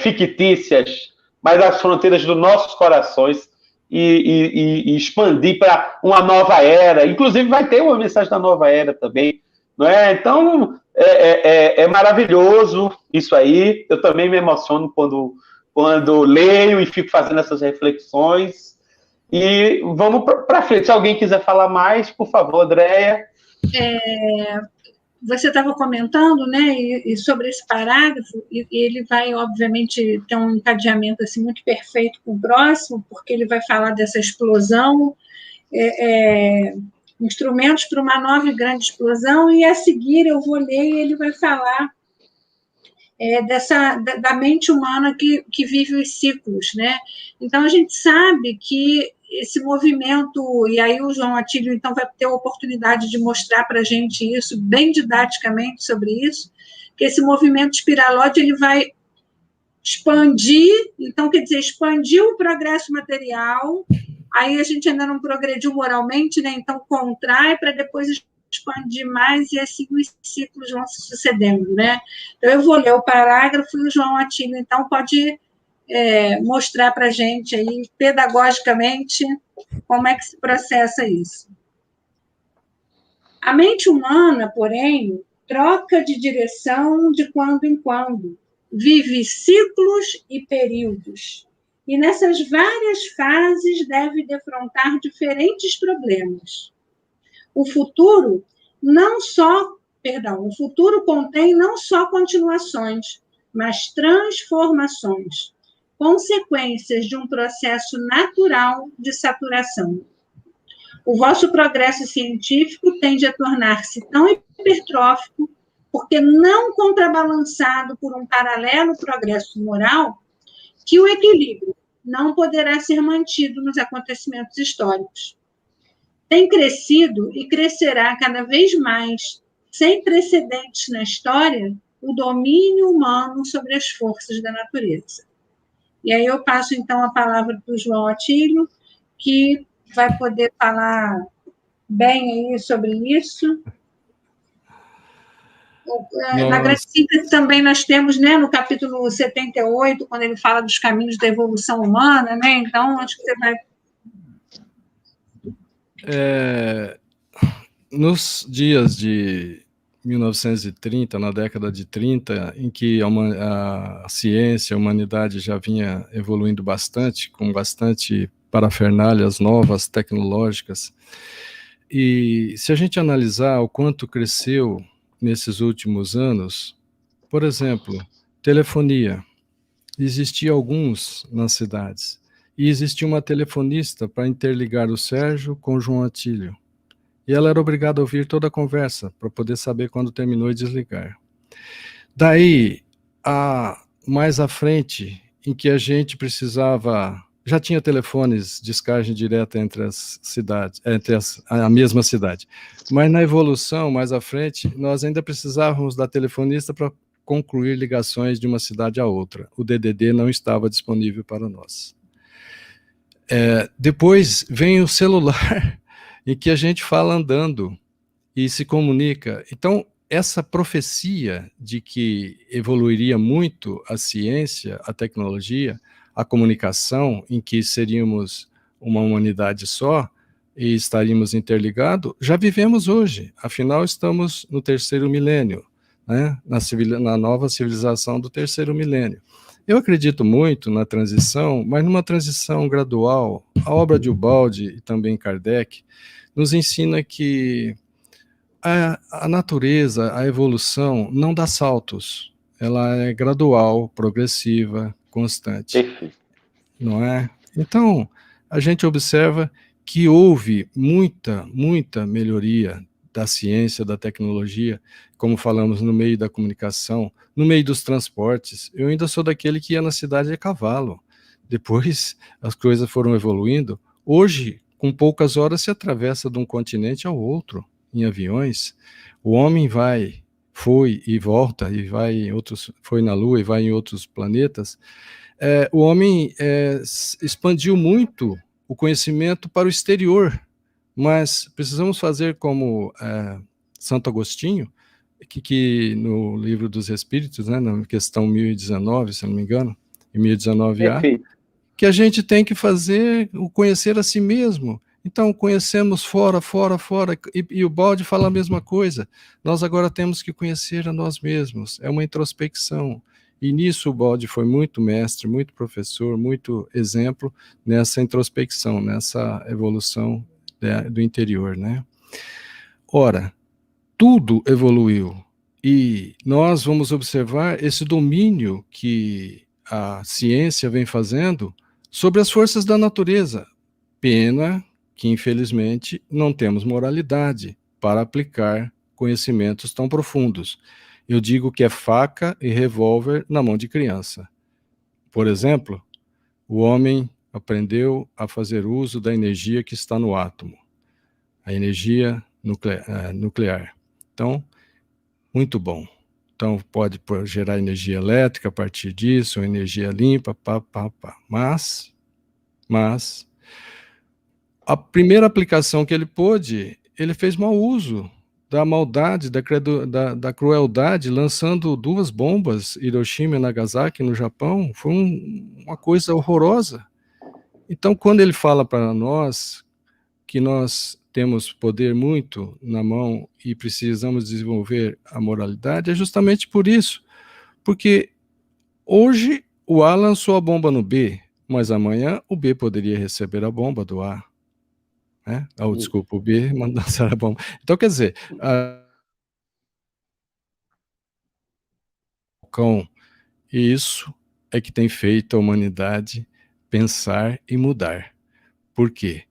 Speaker 2: fictícias, mas as fronteiras dos nossos corações, e expandir para uma nova era. Inclusive, vai ter uma mensagem da nova era também. Não é? Então, é maravilhoso isso aí. Eu também me emociono quando leio e fico fazendo essas reflexões. E vamos para frente. Se alguém quiser falar mais, por favor, Andréia.
Speaker 1: Você estava comentando, né, e sobre esse parágrafo, e ele vai, obviamente, ter um encadeamento assim, muito perfeito com o próximo, porque ele vai falar dessa explosão, instrumentos para uma nova e grande explosão, e a seguir eu vou ler e ele vai falar da mente humana que vive os ciclos, né? Então, a gente sabe que esse movimento, e aí o João Atílio, então, vai ter a oportunidade de mostrar para a gente isso, bem didaticamente sobre isso, que esse movimento espiralóide, ele vai expandir, então, quer dizer, expandir o progresso material, aí a gente ainda não progrediu moralmente, né? Então, contrai para depois expandir mais e assim os ciclos vão se sucedendo, né? Então, eu vou ler o parágrafo e o João Atílio, então, pode mostrar para a gente aí, pedagogicamente, como é que se processa isso. A mente humana, porém, troca de direção de quando em quando, vive ciclos e períodos, e nessas várias fases deve defrontar diferentes problemas. O futuro contém não só continuações, mas transformações, consequências de um processo natural de saturação. O vosso progresso científico tende a tornar-se tão hipertrófico porque não contrabalançado por um paralelo progresso moral, que o equilíbrio não poderá ser mantido nos acontecimentos históricos. Tem crescido e crescerá cada vez mais, sem precedentes na história, o domínio humano sobre as forças da natureza. E aí eu passo, então, a palavra para o João Atílio, que vai poder falar bem aí sobre isso. Na Gratífica também nós temos, né, no capítulo 78, quando ele fala dos caminhos da evolução humana, né? Então, acho que você vai...
Speaker 3: Nos dias de 1930, na década de 30, em que a ciência, a humanidade já vinha evoluindo bastante, com bastante parafernálias novas, tecnológicas, e se a gente analisar o quanto cresceu nesses últimos anos, por exemplo, telefonia. Existia alguns nas cidades. E existia uma telefonista para interligar o Sérgio com o João Atílio. E ela era obrigada a ouvir toda a conversa para poder saber quando terminou e desligar. Daí, mais à frente, em que a gente precisava... Já tinha telefones de descagem direta entre as cidades, a mesma cidade. Mas na evolução, mais à frente, nós ainda precisávamos da telefonista para concluir ligações de uma cidade a outra. O DDD não estava disponível para nós. Depois vem o celular, em que a gente fala andando e se comunica. Então, essa profecia de que evoluiria muito a ciência, a tecnologia, a comunicação, em que seríamos uma humanidade só e estaríamos interligados, já vivemos hoje. Afinal, estamos no 3º milênio, né? Na nova civilização do 3º milênio. Eu acredito muito na transição, mas numa transição gradual. A obra de Ubaldi e também Kardec nos ensina que a natureza, a evolução, não dá saltos. Ela é gradual, progressiva, constante. Não é? Então, a gente observa que houve muita melhoria da ciência, da tecnologia, como falamos no meio da comunicação, no meio dos transportes. Eu ainda sou daquele que ia na cidade a cavalo. Depois, as coisas foram evoluindo. Hoje, com poucas horas, se atravessa de um continente ao outro, em aviões. O homem foi e volta, e vai em outros, foi na Lua e vai em outros planetas. O homem expandiu muito o conhecimento para o exterior, mas precisamos fazer como Santo Agostinho, que no Livro dos Espíritos, né, na questão 1019, se não me engano, em 1019A, que a gente tem que fazer o conhecer a si mesmo. Então, conhecemos fora, e o Ubaldi fala a mesma coisa. Nós agora temos que conhecer a nós mesmos, é uma introspecção. E nisso o Ubaldi foi muito mestre, muito professor, muito exemplo nessa introspecção, nessa evolução do interior, né? Ora, tudo evoluiu e nós vamos observar esse domínio que a ciência vem fazendo sobre as forças da natureza. Pena que, infelizmente, não temos moralidade para aplicar conhecimentos tão profundos. Eu digo que é faca e revólver na mão de criança. Por exemplo, o homem aprendeu a fazer uso da energia que está no átomo, a energia nuclear. Então, muito bom. Então, pode gerar energia elétrica a partir disso, ou energia limpa, Mas, a primeira aplicação que ele pôde, ele fez mau uso da maldade, da crueldade, lançando 2 bombas, Hiroshima e Nagasaki, no Japão. Foi uma coisa horrorosa. Então, quando ele fala para nós que nós temos poder muito na mão e precisamos desenvolver a moralidade, é justamente por isso. Porque hoje o A lançou a bomba no B, mas amanhã o B poderia receber a bomba do A. Né? Desculpa, o B lançar a bomba. Então, quer dizer, isso é que tem feito a humanidade pensar e mudar. Por quê?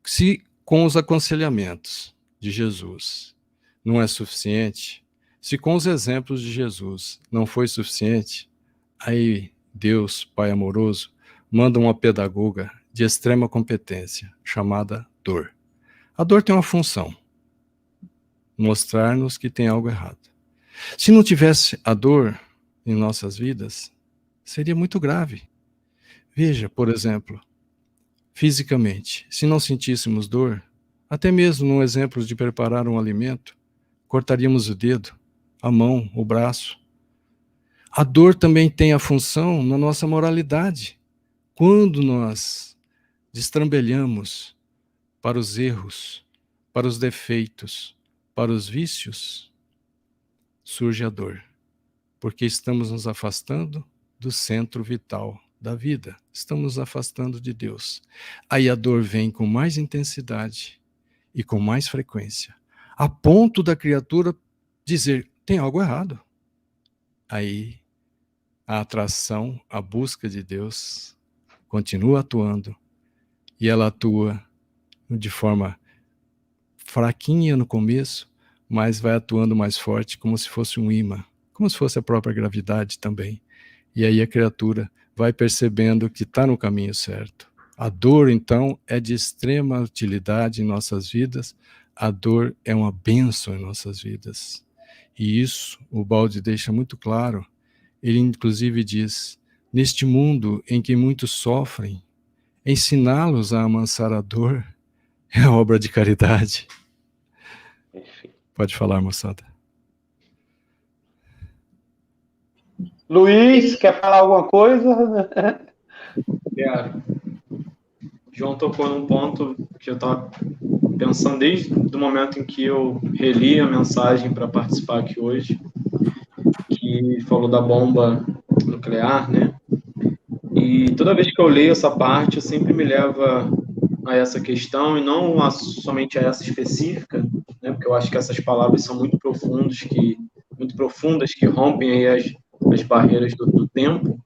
Speaker 3: Se com os aconselhamentos de Jesus não é suficiente, se com os exemplos de Jesus não foi suficiente, aí Deus, Pai amoroso, manda uma pedagoga de extrema competência, chamada dor. A dor tem uma função: mostrar-nos que tem algo errado. Se não tivesse a dor em nossas vidas, seria muito grave. Veja, por exemplo, fisicamente, se não sentíssemos dor, até mesmo no exemplo de preparar um alimento, cortaríamos o dedo, a mão, o braço. A dor também tem a função na nossa moralidade. Quando nós destrambelhamos para os erros, para os defeitos, para os vícios, surge a dor, porque estamos nos afastando do centro vital da vida, estamos nos afastando de Deus. Aí a dor vem com mais intensidade e com mais frequência, a ponto da criatura dizer: tem algo errado. Aí a atração, a busca de Deus continua atuando, e ela atua de forma fraquinha no começo, mas vai atuando mais forte, como se fosse um imã, como se fosse a própria gravidade também. E aí a criatura vai percebendo que está no caminho certo. A dor, então, é de extrema utilidade em nossas vidas. A dor é uma bênção em nossas vidas. E isso o Baldi deixa muito claro. Ele, inclusive, diz: neste mundo em que muitos sofrem, ensiná-los a amansar a dor é obra de caridade.
Speaker 2: Perfeito.
Speaker 3: Pode falar, moçada.
Speaker 2: Luiz, quer falar alguma coisa?
Speaker 4: Quero. João tocou num ponto que eu estava pensando desde o momento em que eu reli a mensagem para participar aqui hoje, que falou da bomba nuclear, né? E toda vez que eu leio essa parte, eu sempre me leva a essa questão, e não somente a essa específica, né? Porque eu acho que essas palavras são muito profundas, que rompem aí as barreiras do tempo,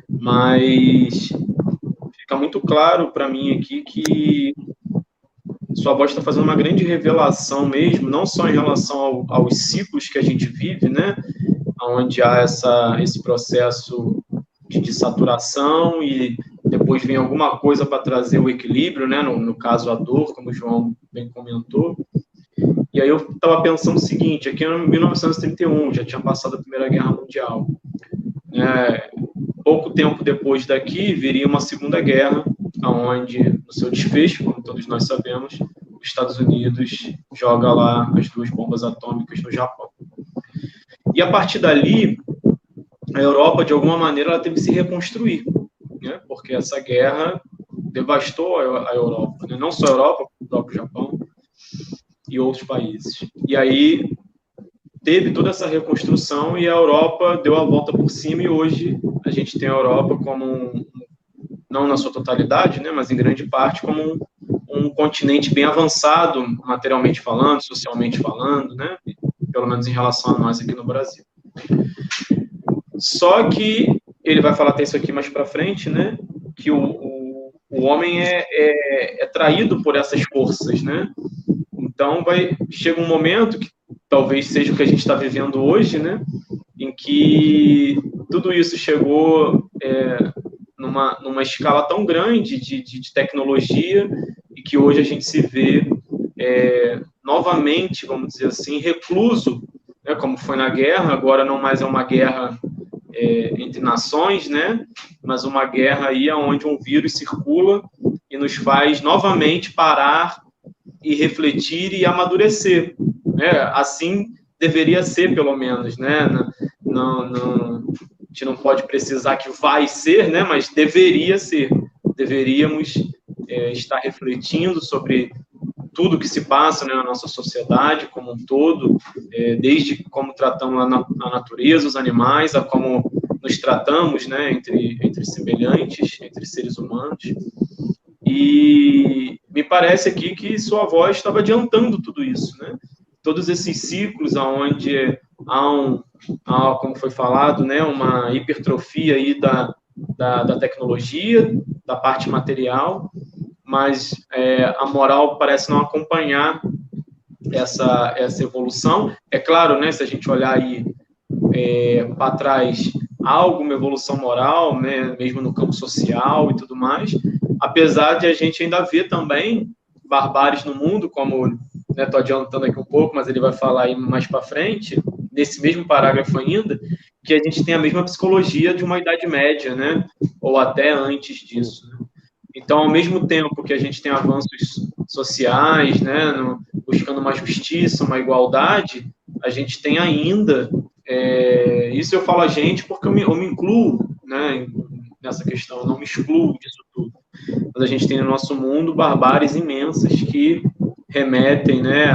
Speaker 4: mas fica muito claro para mim aqui que sua voz está fazendo uma grande revelação mesmo, não só em relação aos ciclos que a gente vive, né, onde há esse processo de saturação e depois vem alguma coisa para trazer o equilíbrio, né, no caso a dor, como o João bem comentou. E aí eu estava pensando o seguinte: aqui em 1931, já tinha passado a Primeira Guerra Mundial. Pouco tempo depois daqui, viria uma Segunda Guerra, onde, no seu desfecho, como todos nós sabemos, os Estados Unidos joga lá as 2 bombas atômicas no Japão. E a partir dali, a Europa, de alguma maneira, ela teve que se reconstruir, né? Porque essa guerra devastou a Europa, né? Não só a Europa, como o próprio Japão e outros países. E aí teve toda essa reconstrução e a Europa deu a volta por cima, e hoje a gente tem a Europa como não na sua totalidade, né, mas em grande parte como um continente bem avançado, materialmente falando, socialmente falando, né, pelo menos em relação a nós aqui no Brasil. Só que ele vai falar até isso aqui mais para frente, né, que o homem é traído por essas forças, né. Então chega um momento que talvez seja o que a gente está vivendo hoje, né, em que tudo isso chegou numa escala tão grande de tecnologia, e que hoje a gente se vê novamente, vamos dizer assim, recluso, né, como foi na guerra. Agora não mais é uma guerra entre nações, né, mas uma guerra aí onde um vírus circula e nos faz novamente parar e refletir e amadurecer, né? Assim deveria ser, pelo menos, né? A gente não pode precisar que vai ser, né? Mas deveria ser. Deveríamos estar refletindo sobre tudo que se passa, né, na nossa sociedade como um todo, desde como tratamos a natureza, os animais, a como nos tratamos, né, entre semelhantes, entre seres humanos. E me parece aqui que sua voz estava adiantando tudo isso, né? Todos esses ciclos onde há, como foi falado, né, uma hipertrofia aí da tecnologia, da parte material, mas a moral parece não acompanhar essa evolução. É claro, né, se a gente olhar aí para trás, há alguma evolução moral, né, mesmo no campo social e tudo mais, apesar de a gente ainda ver também barbáries no mundo, como, né, estou adiantando aqui um pouco, mas ele vai falar aí mais para frente, nesse mesmo parágrafo ainda, que a gente tem a mesma psicologia de uma Idade Média, né, ou até antes disso, né? Então, ao mesmo tempo que a gente tem avanços sociais, né, buscando uma justiça, uma igualdade, a gente tem ainda, isso eu falo a gente porque eu me incluo, né, nessa questão, eu não me excluo disso tudo. Mas a gente tem no nosso mundo barbáries imensas que remetem, né,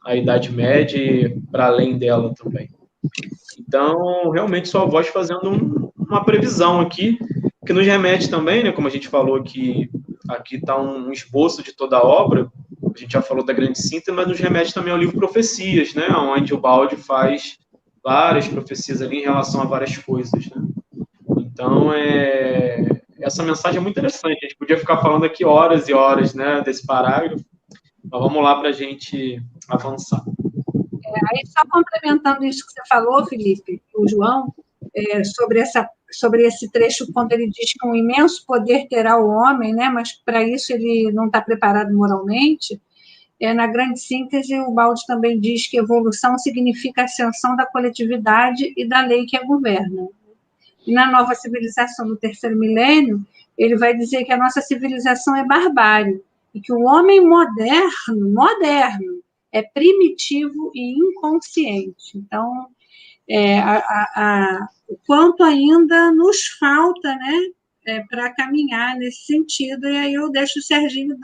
Speaker 4: à Idade Média e para além dela também. Então, realmente, sua voz fazendo uma previsão aqui, que nos remete também, né, como a gente falou aqui está um esboço de toda a obra, a gente já falou da grande síntese, mas nos remete também ao livro Profecias, né, onde o Baldi faz várias profecias ali em relação a várias coisas, né. Então, essa mensagem é muito interessante, a gente podia ficar falando aqui horas e horas, né, desse parágrafo, mas vamos lá para a gente avançar.
Speaker 1: Aí, só complementando isso que você falou, Felipe, o João, sobre esse trecho, quando ele diz que um imenso poder terá o homem, né, mas para isso ele não está preparado moralmente, na grande síntese, o Baldi também diz que evolução significa a ascensão da coletividade e da lei que a governa. E na nova civilização do terceiro milênio, ele vai dizer que a nossa civilização é barbárie, e que o homem moderno, é primitivo e inconsciente. Então, o quanto ainda nos falta, né, para caminhar nesse sentido, e aí eu deixo o Serginho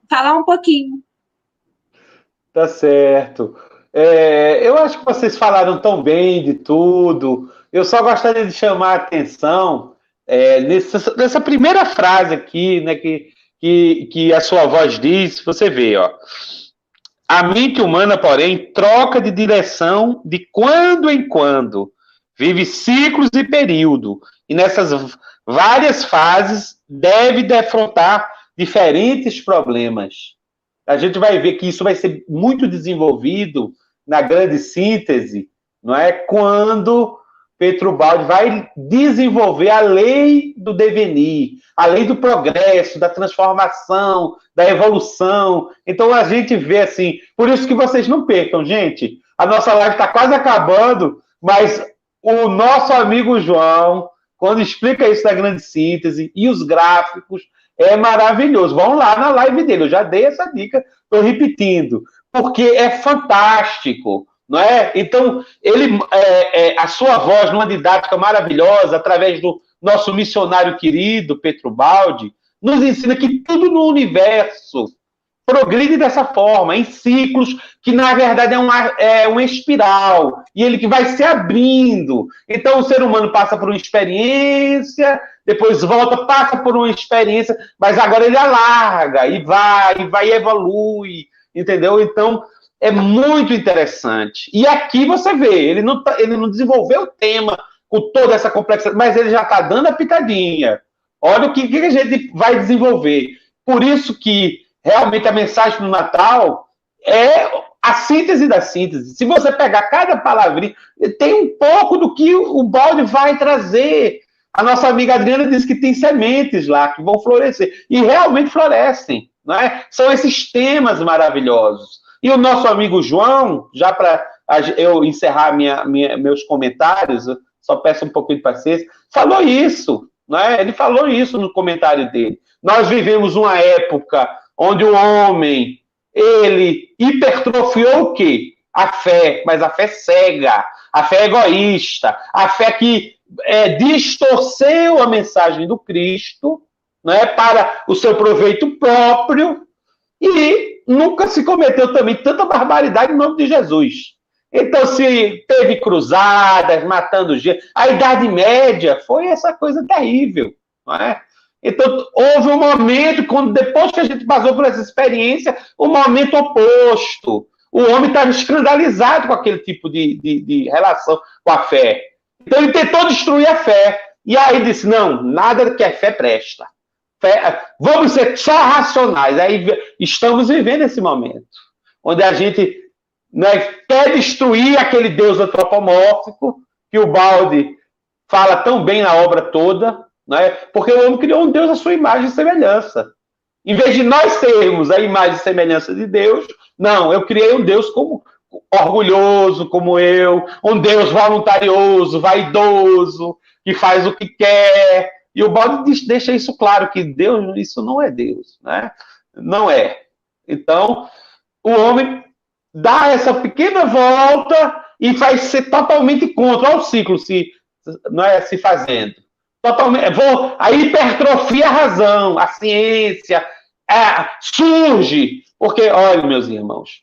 Speaker 1: falar um pouquinho.
Speaker 2: Tá certo. Eu acho que vocês falaram tão bem de tudo. Eu só gostaria de chamar a atenção nessa primeira frase aqui, né, que a sua voz diz, você vê, ó. A mente humana, porém, troca de direção de quando em quando, vive ciclos e período, e nessas várias fases deve defrontar diferentes problemas. A gente vai ver que isso vai ser muito desenvolvido na grande síntese, não é? Quando Baldi vai desenvolver a lei do devenir, a lei do progresso, da transformação, da evolução. Então a gente vê assim, por isso que vocês não percam, gente. A nossa live está quase acabando, mas o nosso amigo João, quando explica isso da grande síntese e os gráficos, é maravilhoso. Vão lá na live dele, eu já dei essa dica, estou repetindo, porque é fantástico. Não é? Então, a sua voz, numa didática maravilhosa, através do nosso missionário querido, Baldi, nos ensina que tudo no universo progride dessa forma, em ciclos, que na verdade é uma espiral, e ele que vai se abrindo. Então, o ser humano passa por uma experiência, depois volta, passa por uma experiência, mas agora ele alarga, e vai e evolui, entendeu? Então, é muito interessante. E aqui você vê, ele não desenvolveu o tema com toda essa complexidade, mas ele já está dando a pitadinha. Olha o que a gente vai desenvolver. Por isso que, realmente, a mensagem do Natal é a síntese da síntese. Se você pegar cada palavrinha, tem um pouco do que o Baldi vai trazer. A nossa amiga Adriana disse que tem sementes lá, que vão florescer. E realmente florescem. Não é? São esses temas maravilhosos. E o nosso amigo João, já para eu encerrar meus comentários, só peço um pouquinho de paciência, falou isso, né? Ele falou isso no comentário dele. Nós vivemos uma época onde o homem ele hipertrofiou o quê? A fé, mas a fé cega, a fé egoísta, a fé que distorceu a mensagem do Cristo, né, para o seu proveito próprio, e nunca se cometeu também tanta barbaridade em nome de Jesus. Então, se teve cruzadas, matando gente, a Idade Média foi essa coisa terrível, não é? Então, houve um momento, depois que a gente passou por essa experiência, um momento oposto. O homem estava escandalizado com aquele tipo de relação com a fé. Então, ele tentou destruir a fé. E aí disse, não, nada que a fé presta. Vamos ser só racionais. Aí estamos vivendo esse momento, onde a gente, né, quer destruir aquele Deus antropomórfico, que o Baldi fala tão bem na obra toda, né, porque o homem criou um Deus à sua imagem e semelhança. Em vez de nós termos a imagem e semelhança de Deus, não, eu criei um Deus como orgulhoso, como eu, um Deus voluntarioso, vaidoso, que faz o que quer. E o Baldi deixa isso claro, que Deus, isso não é Deus, né? Não é. Então, o homem dá essa pequena volta e faz ser totalmente contra o ciclo se fazendo. Totalmente, a hipertrofia a razão, a ciência, surge. Porque, olha, meus irmãos,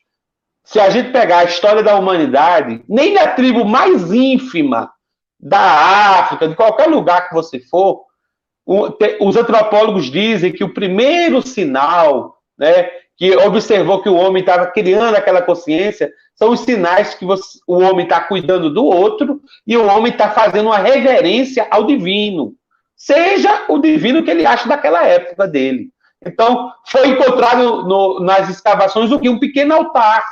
Speaker 2: se a gente pegar a história da humanidade, nem na tribo mais ínfima da África, de qualquer lugar que você for, os antropólogos dizem que o primeiro sinal, né, que observou que o homem estava criando aquela consciência, são os sinais que o homem está cuidando do outro e o homem está fazendo uma reverência ao divino, seja o divino que ele acha daquela época dele. Então, foi encontrado nas escavações o que? Um pequeno altar.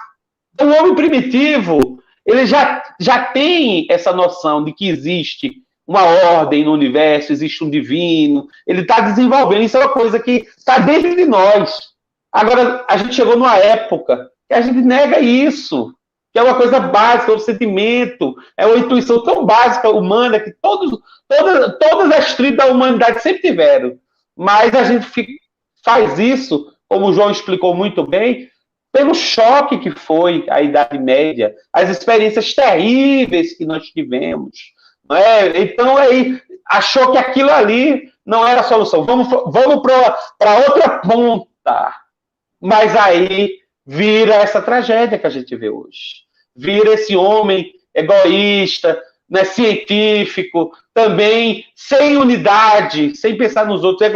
Speaker 2: Então, o homem primitivo, ele já tem essa noção de que existe uma ordem no universo, existe um divino, ele está desenvolvendo, isso é uma coisa que está dentro de nós. Agora, a gente chegou numa época que a gente nega isso, que é uma coisa básica, é um sentimento, é uma intuição tão básica, humana, que todas as tribos da humanidade sempre tiveram. Mas a gente faz isso, como o João explicou muito bem, pelo choque que foi a Idade Média, as experiências terríveis que nós tivemos. Não é? Então, aí, achou que aquilo ali não era a solução. Vamos para outra ponta. Mas aí vira essa tragédia que a gente vê hoje. Vira esse homem egoísta, né, científico, também sem unidade, sem pensar nos outros,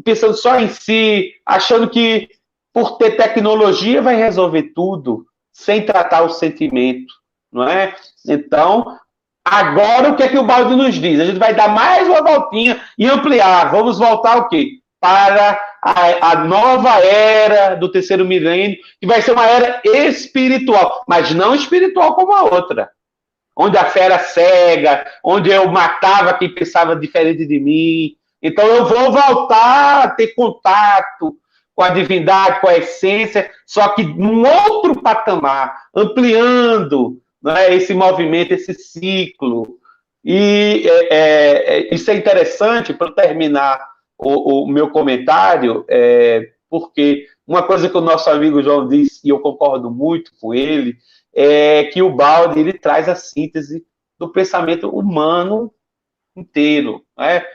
Speaker 2: pensando só em si, achando que por ter tecnologia vai resolver tudo, sem tratar o sentimento, não é? Então, agora o que é que o Baldi nos diz? A gente vai dar mais uma voltinha e ampliar. Vamos voltar o quê? Para a nova era do terceiro milênio, que vai ser uma era espiritual, mas não espiritual como a outra, onde a fé era cega, onde eu matava quem pensava diferente de mim. Então eu vou voltar a ter contato com a divindade, com a essência, só que num outro patamar, ampliando, né, esse movimento, esse ciclo. E isso é interessante, para terminar o meu comentário, porque uma coisa que o nosso amigo João disse, e eu concordo muito com ele, é que o Baldi ele traz a síntese do pensamento humano inteiro, né?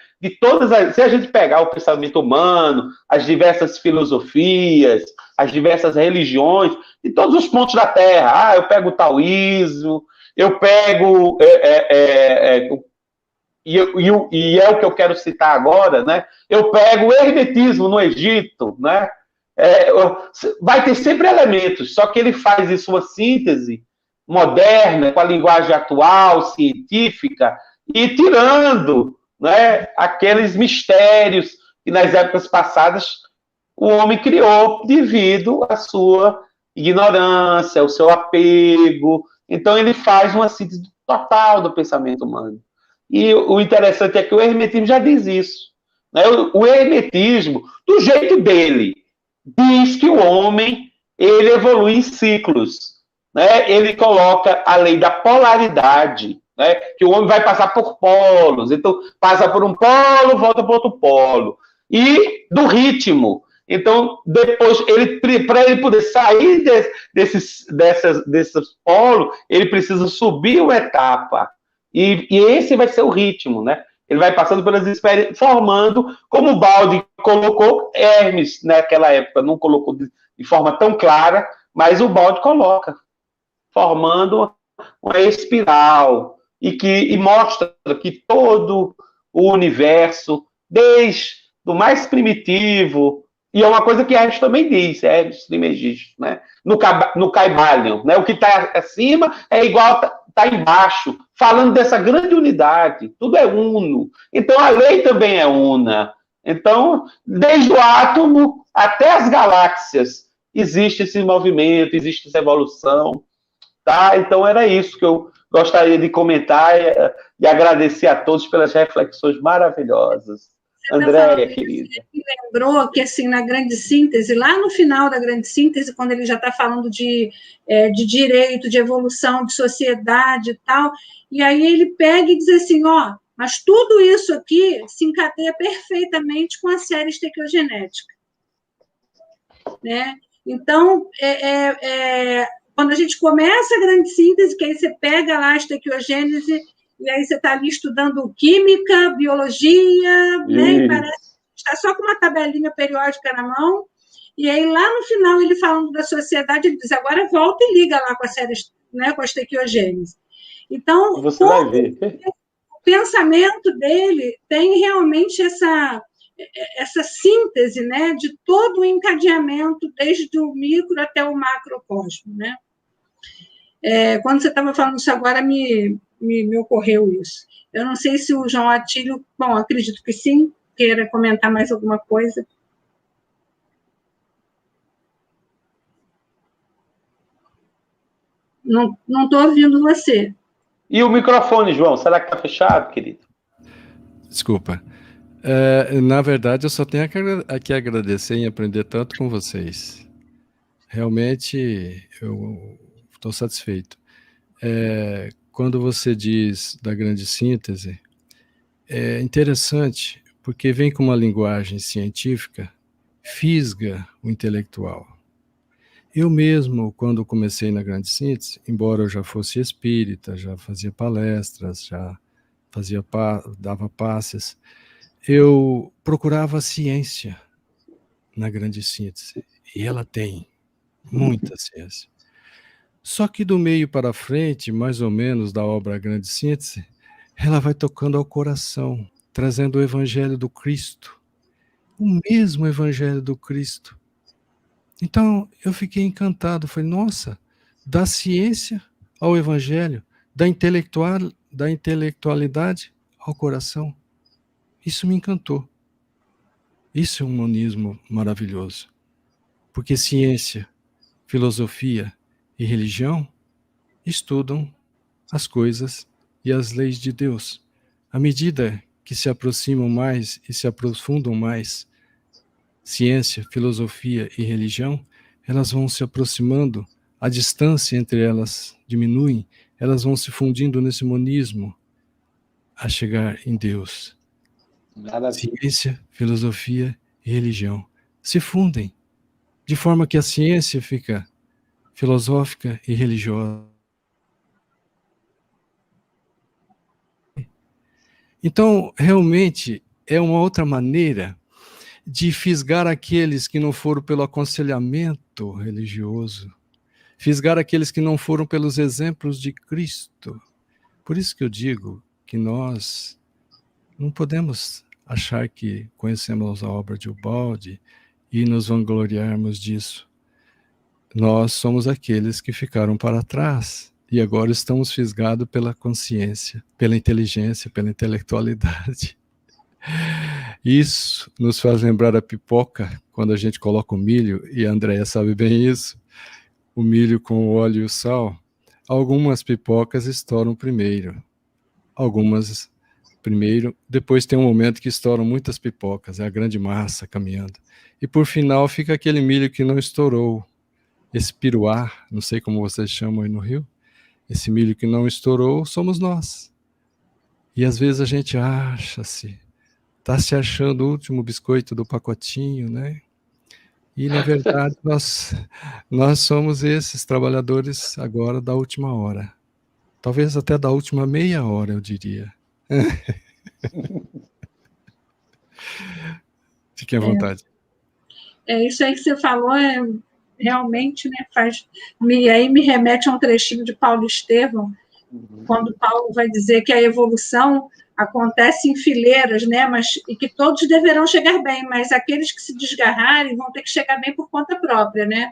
Speaker 2: Se a gente pegar o pensamento humano, as diversas filosofias, as diversas religiões, de todos os pontos da Terra, eu pego o taoísmo, eu pego e é o que eu quero citar agora, né? Eu pego o hermetismo no Egito, né? Vai ter sempre elementos, só que ele faz isso uma síntese moderna, com a linguagem atual, científica, e tirando, né, aqueles mistérios que nas épocas passadas o homem criou devido à sua ignorância, ao seu apego. Então ele faz uma síntese total do pensamento humano. E o interessante é que o hermetismo já diz isso, né? O hermetismo, do jeito dele, diz que o homem ele evolui em ciclos, né? Ele coloca a lei da polaridade, né? Que o homem vai passar por polos, então passa por um polo, volta para outro polo. E do ritmo, Então, depois, para ele poder sair desses polos, ele precisa subir uma etapa. E esse vai ser o ritmo, né? Ele vai passando pelas experiências, formando, como o Baldi colocou, Hermes, naquela época, não colocou de forma tão clara, mas o Baldi coloca, formando uma espiral, e mostra que todo o universo, desde o mais primitivo, e é uma coisa que Hermes também diz, Hermes Trismegisto, né? No Caibalion, né? O que está acima é igual está embaixo, falando dessa grande unidade, tudo é uno. Então a lei também é una. Então, desde o átomo até as galáxias, existe esse movimento, existe essa evolução. Tá? Então era isso que eu gostaria de comentar e agradecer a todos pelas reflexões maravilhosas. Andréia, querida.
Speaker 1: Me lembrou que, assim, na grande síntese, lá no final da grande síntese, quando ele já está falando de direito, de evolução, de sociedade e tal, e aí ele pega e diz assim, ó, mas tudo isso aqui se encadeia perfeitamente com a série estequiogenética. Né? Então, quando a gente começa a grande síntese, que aí você pega lá a estequiogênese, e aí você está ali estudando química, biologia, né? E parece que está só com uma tabelinha periódica na mão, e aí lá no final, ele falando da sociedade, ele diz, agora volta e liga lá com a série, né, com a estequiogênese. Então,
Speaker 2: você vai ver.
Speaker 1: O pensamento dele tem realmente essa síntese, né, de todo o encadeamento, desde o micro até o macrocosmo, né? Quando você estava falando isso agora, me ocorreu isso. Eu não sei se o João Atílio, bom, acredito que sim, queira comentar mais alguma coisa. Não estou ouvindo você.
Speaker 2: E o microfone, João, será que está fechado, querido?
Speaker 3: Desculpa. Na verdade, eu só tenho que agradecer e aprender tanto com vocês. Realmente, eu estou satisfeito. Quando você diz da grande síntese, é interessante, porque vem com uma linguagem científica, fisga o intelectual. Eu mesmo, quando comecei na grande síntese, embora eu já fosse espírita, já fazia palestras, já dava passes, eu procurava a ciência na grande síntese, e ela tem muita ciência. Só que do meio para frente, mais ou menos, da obra Grande Síntese, ela vai tocando ao coração, trazendo o Evangelho do Cristo, o mesmo Evangelho do Cristo. Então, eu fiquei encantado, falei, nossa, da ciência ao Evangelho, da intelectualidade ao coração. Isso me encantou. Isso é um monismo maravilhoso. Porque ciência, filosofia e religião estudam as coisas e as leis de Deus. À medida que se aproximam mais e se aprofundam mais, ciência, filosofia e religião, elas vão se aproximando, a distância entre elas diminui, elas vão se fundindo nesse monismo a chegar em Deus.
Speaker 2: Maravilha.
Speaker 3: Ciência, filosofia e religião se fundem, de forma que a ciência fica filosófica e religiosa. Então, realmente, é uma outra maneira de fisgar aqueles que não foram pelo aconselhamento religioso, fisgar aqueles que não foram pelos exemplos de Cristo. Por isso que eu digo que nós não podemos achar que conhecemos a obra de Ubaldi e nos vangloriarmos disso. Nós somos aqueles que ficaram para trás e agora estamos fisgados pela consciência, pela inteligência, pela intelectualidade. Isso nos faz lembrar a pipoca, quando a gente coloca o milho, e a Andréia sabe bem isso, o milho com o óleo e o sal. Algumas pipocas estouram primeiro, algumas primeiro, depois tem um momento que estouram muitas pipocas, é a grande massa caminhando. E por final fica aquele milho que não estourou, esse piruá, não sei como vocês chamam aí no Rio, esse milho que não estourou somos nós. E às vezes a gente acha-se, está se achando o último biscoito do pacotinho, né? E, na verdade, nós somos esses trabalhadores agora da última hora. Talvez até da última meia hora, eu diria. Fiquem à vontade.
Speaker 1: Isso aí que você falou realmente, né, aí me remete a um trechinho de Paulo Estevão, quando Paulo vai dizer que a evolução acontece em fileiras, né, e que todos deverão chegar bem, mas aqueles que se desgarrarem vão ter que chegar bem por conta própria, né?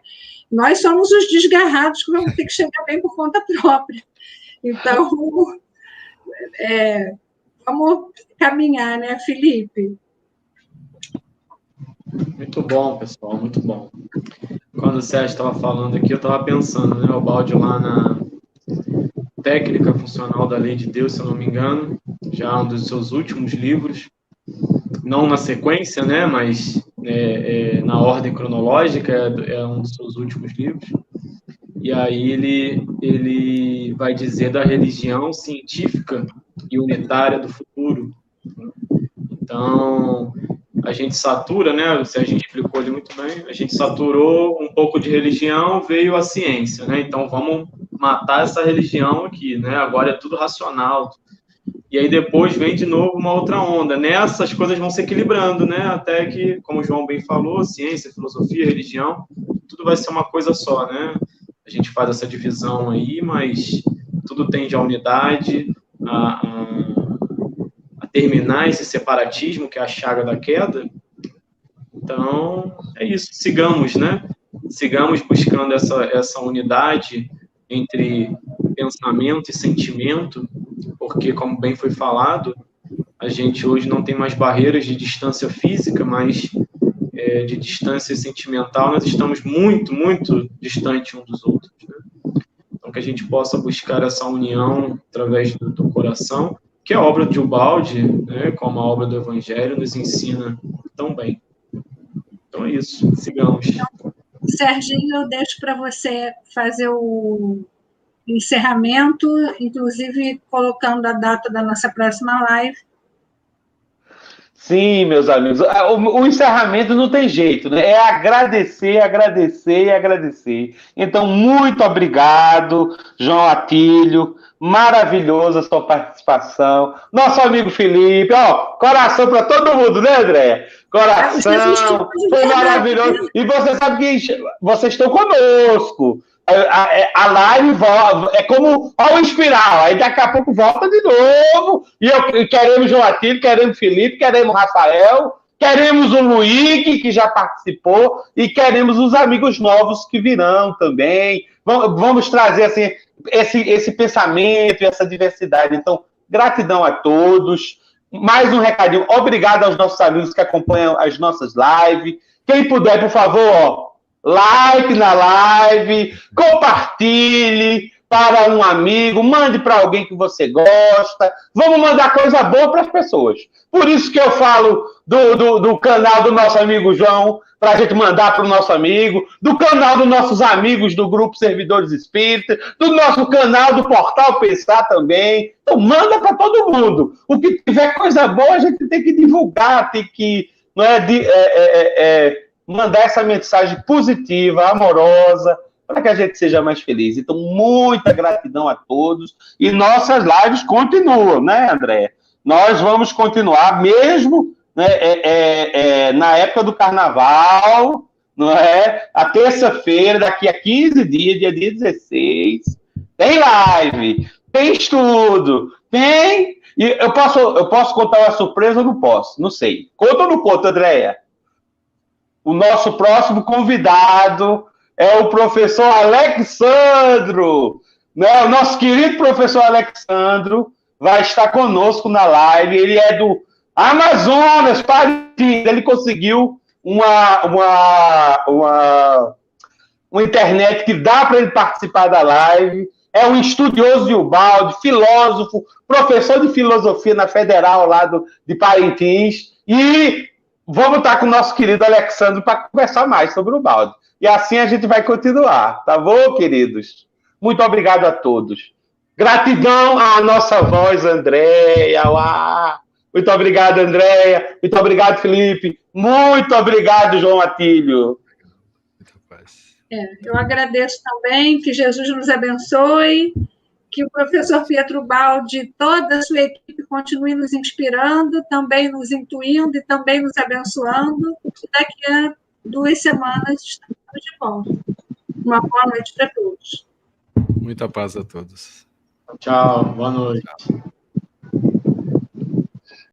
Speaker 1: Nós somos os desgarrados que vamos ter que chegar bem por conta própria. Então, vamos caminhar, né, Felipe?
Speaker 4: Muito bom, pessoal, muito bom. Quando o Sérgio estava falando aqui, eu estava pensando, né, o Baldi lá na Técnica Funcional da Lei de Deus, se eu não me engano, já um dos seus últimos livros, não na sequência, né, mas na ordem cronológica, é um dos seus últimos livros. E aí ele vai dizer da religião científica e unitária do futuro. Então, a gente satura, né? A gente explicou ali muito bem, a gente saturou um pouco de religião, veio a ciência, né? Então, vamos matar essa religião aqui, né? Agora é tudo racional. E aí depois vem de novo uma outra onda. Nessas coisas vão se equilibrando, né? Até que, como o João bem falou, ciência, filosofia, religião, tudo vai ser uma coisa só, né? A gente faz essa divisão aí, mas tudo tende à unidade, a terminar esse separatismo, que é a chaga da queda. Então, é isso. Sigamos, né? Sigamos buscando essa unidade entre pensamento e sentimento, porque, como bem foi falado, a gente hoje não tem mais barreiras de distância física, mas de distância sentimental, nós estamos muito, muito distantes uns dos outros, né? Então, que a gente possa buscar essa união através do coração, que a obra de Ubaldi, né, como a obra do Evangelho, nos ensina tão bem. Então é isso, sigamos.
Speaker 1: Então, Serginho, eu deixo para você fazer o encerramento, inclusive colocando a data da nossa próxima live.
Speaker 2: Sim, meus amigos, o encerramento não tem jeito, né? É agradecer, agradecer e agradecer. Então, muito obrigado, João Atílio, maravilhosa a sua participação. Nosso amigo Felipe, coração para todo mundo, né, André? Coração, foi maravilhoso. E você sabe que vocês estão conosco. A live é como o espiral, aí daqui a pouco volta de novo, e queremos João Atílio, queremos Felipe, queremos Rafael, queremos o Luigi, que já participou, e queremos os amigos novos que virão também. Vamos trazer assim, esse pensamento, essa diversidade. Então, gratidão a todos. Mais um recadinho, obrigado aos nossos amigos que acompanham as nossas lives. Quem puder, por favor, like na live, compartilhe para um amigo, mande para alguém que você gosta. Vamos mandar coisa boa para as pessoas. Por isso que eu falo do canal do nosso amigo João, para a gente mandar para o nosso amigo, do canal dos nossos amigos do Grupo Servidores Espíritas, do nosso canal do Portal Pensar também. Então, manda para todo mundo. O que tiver coisa boa, a gente tem que divulgar, tem que mandar essa mensagem positiva, amorosa, para que a gente seja mais feliz. Então, muita gratidão a todos. E nossas lives continuam, né, André? Nós vamos continuar, mesmo, né, na época do Carnaval, não é? A terça-feira, daqui a 15 dias, dia 16, tem live, tem estudo, tem... E eu posso contar uma surpresa ou não posso? Não sei. Conta ou não conta, Andréia? O nosso próximo convidado é o professor Alexandro, né? O nosso querido professor Alexandro vai estar conosco na live. Ele é do Amazonas, Parintins. Ele conseguiu uma internet que dá para ele participar da live. É um estudioso de Ubaldi, filósofo, professor de filosofia na Federal lá de Parintins. E vamos estar com o nosso querido Alexandre para conversar mais sobre o Ubaldi. E assim a gente vai continuar, tá bom, queridos? Muito obrigado a todos. Gratidão à nossa voz, Andréia. Muito obrigado, Andréia. Muito obrigado, Felipe. Muito obrigado, João Atílio.
Speaker 1: Eu agradeço também, que Jesus nos abençoe, que o professor Pietro Baldi e toda a sua equipe continue nos inspirando, também nos intuindo e também nos abençoando. E daqui a 2 semanas estamos de volta. Uma boa noite para todos.
Speaker 3: Muita paz a todos.
Speaker 4: Tchau, boa noite.
Speaker 3: Tchau.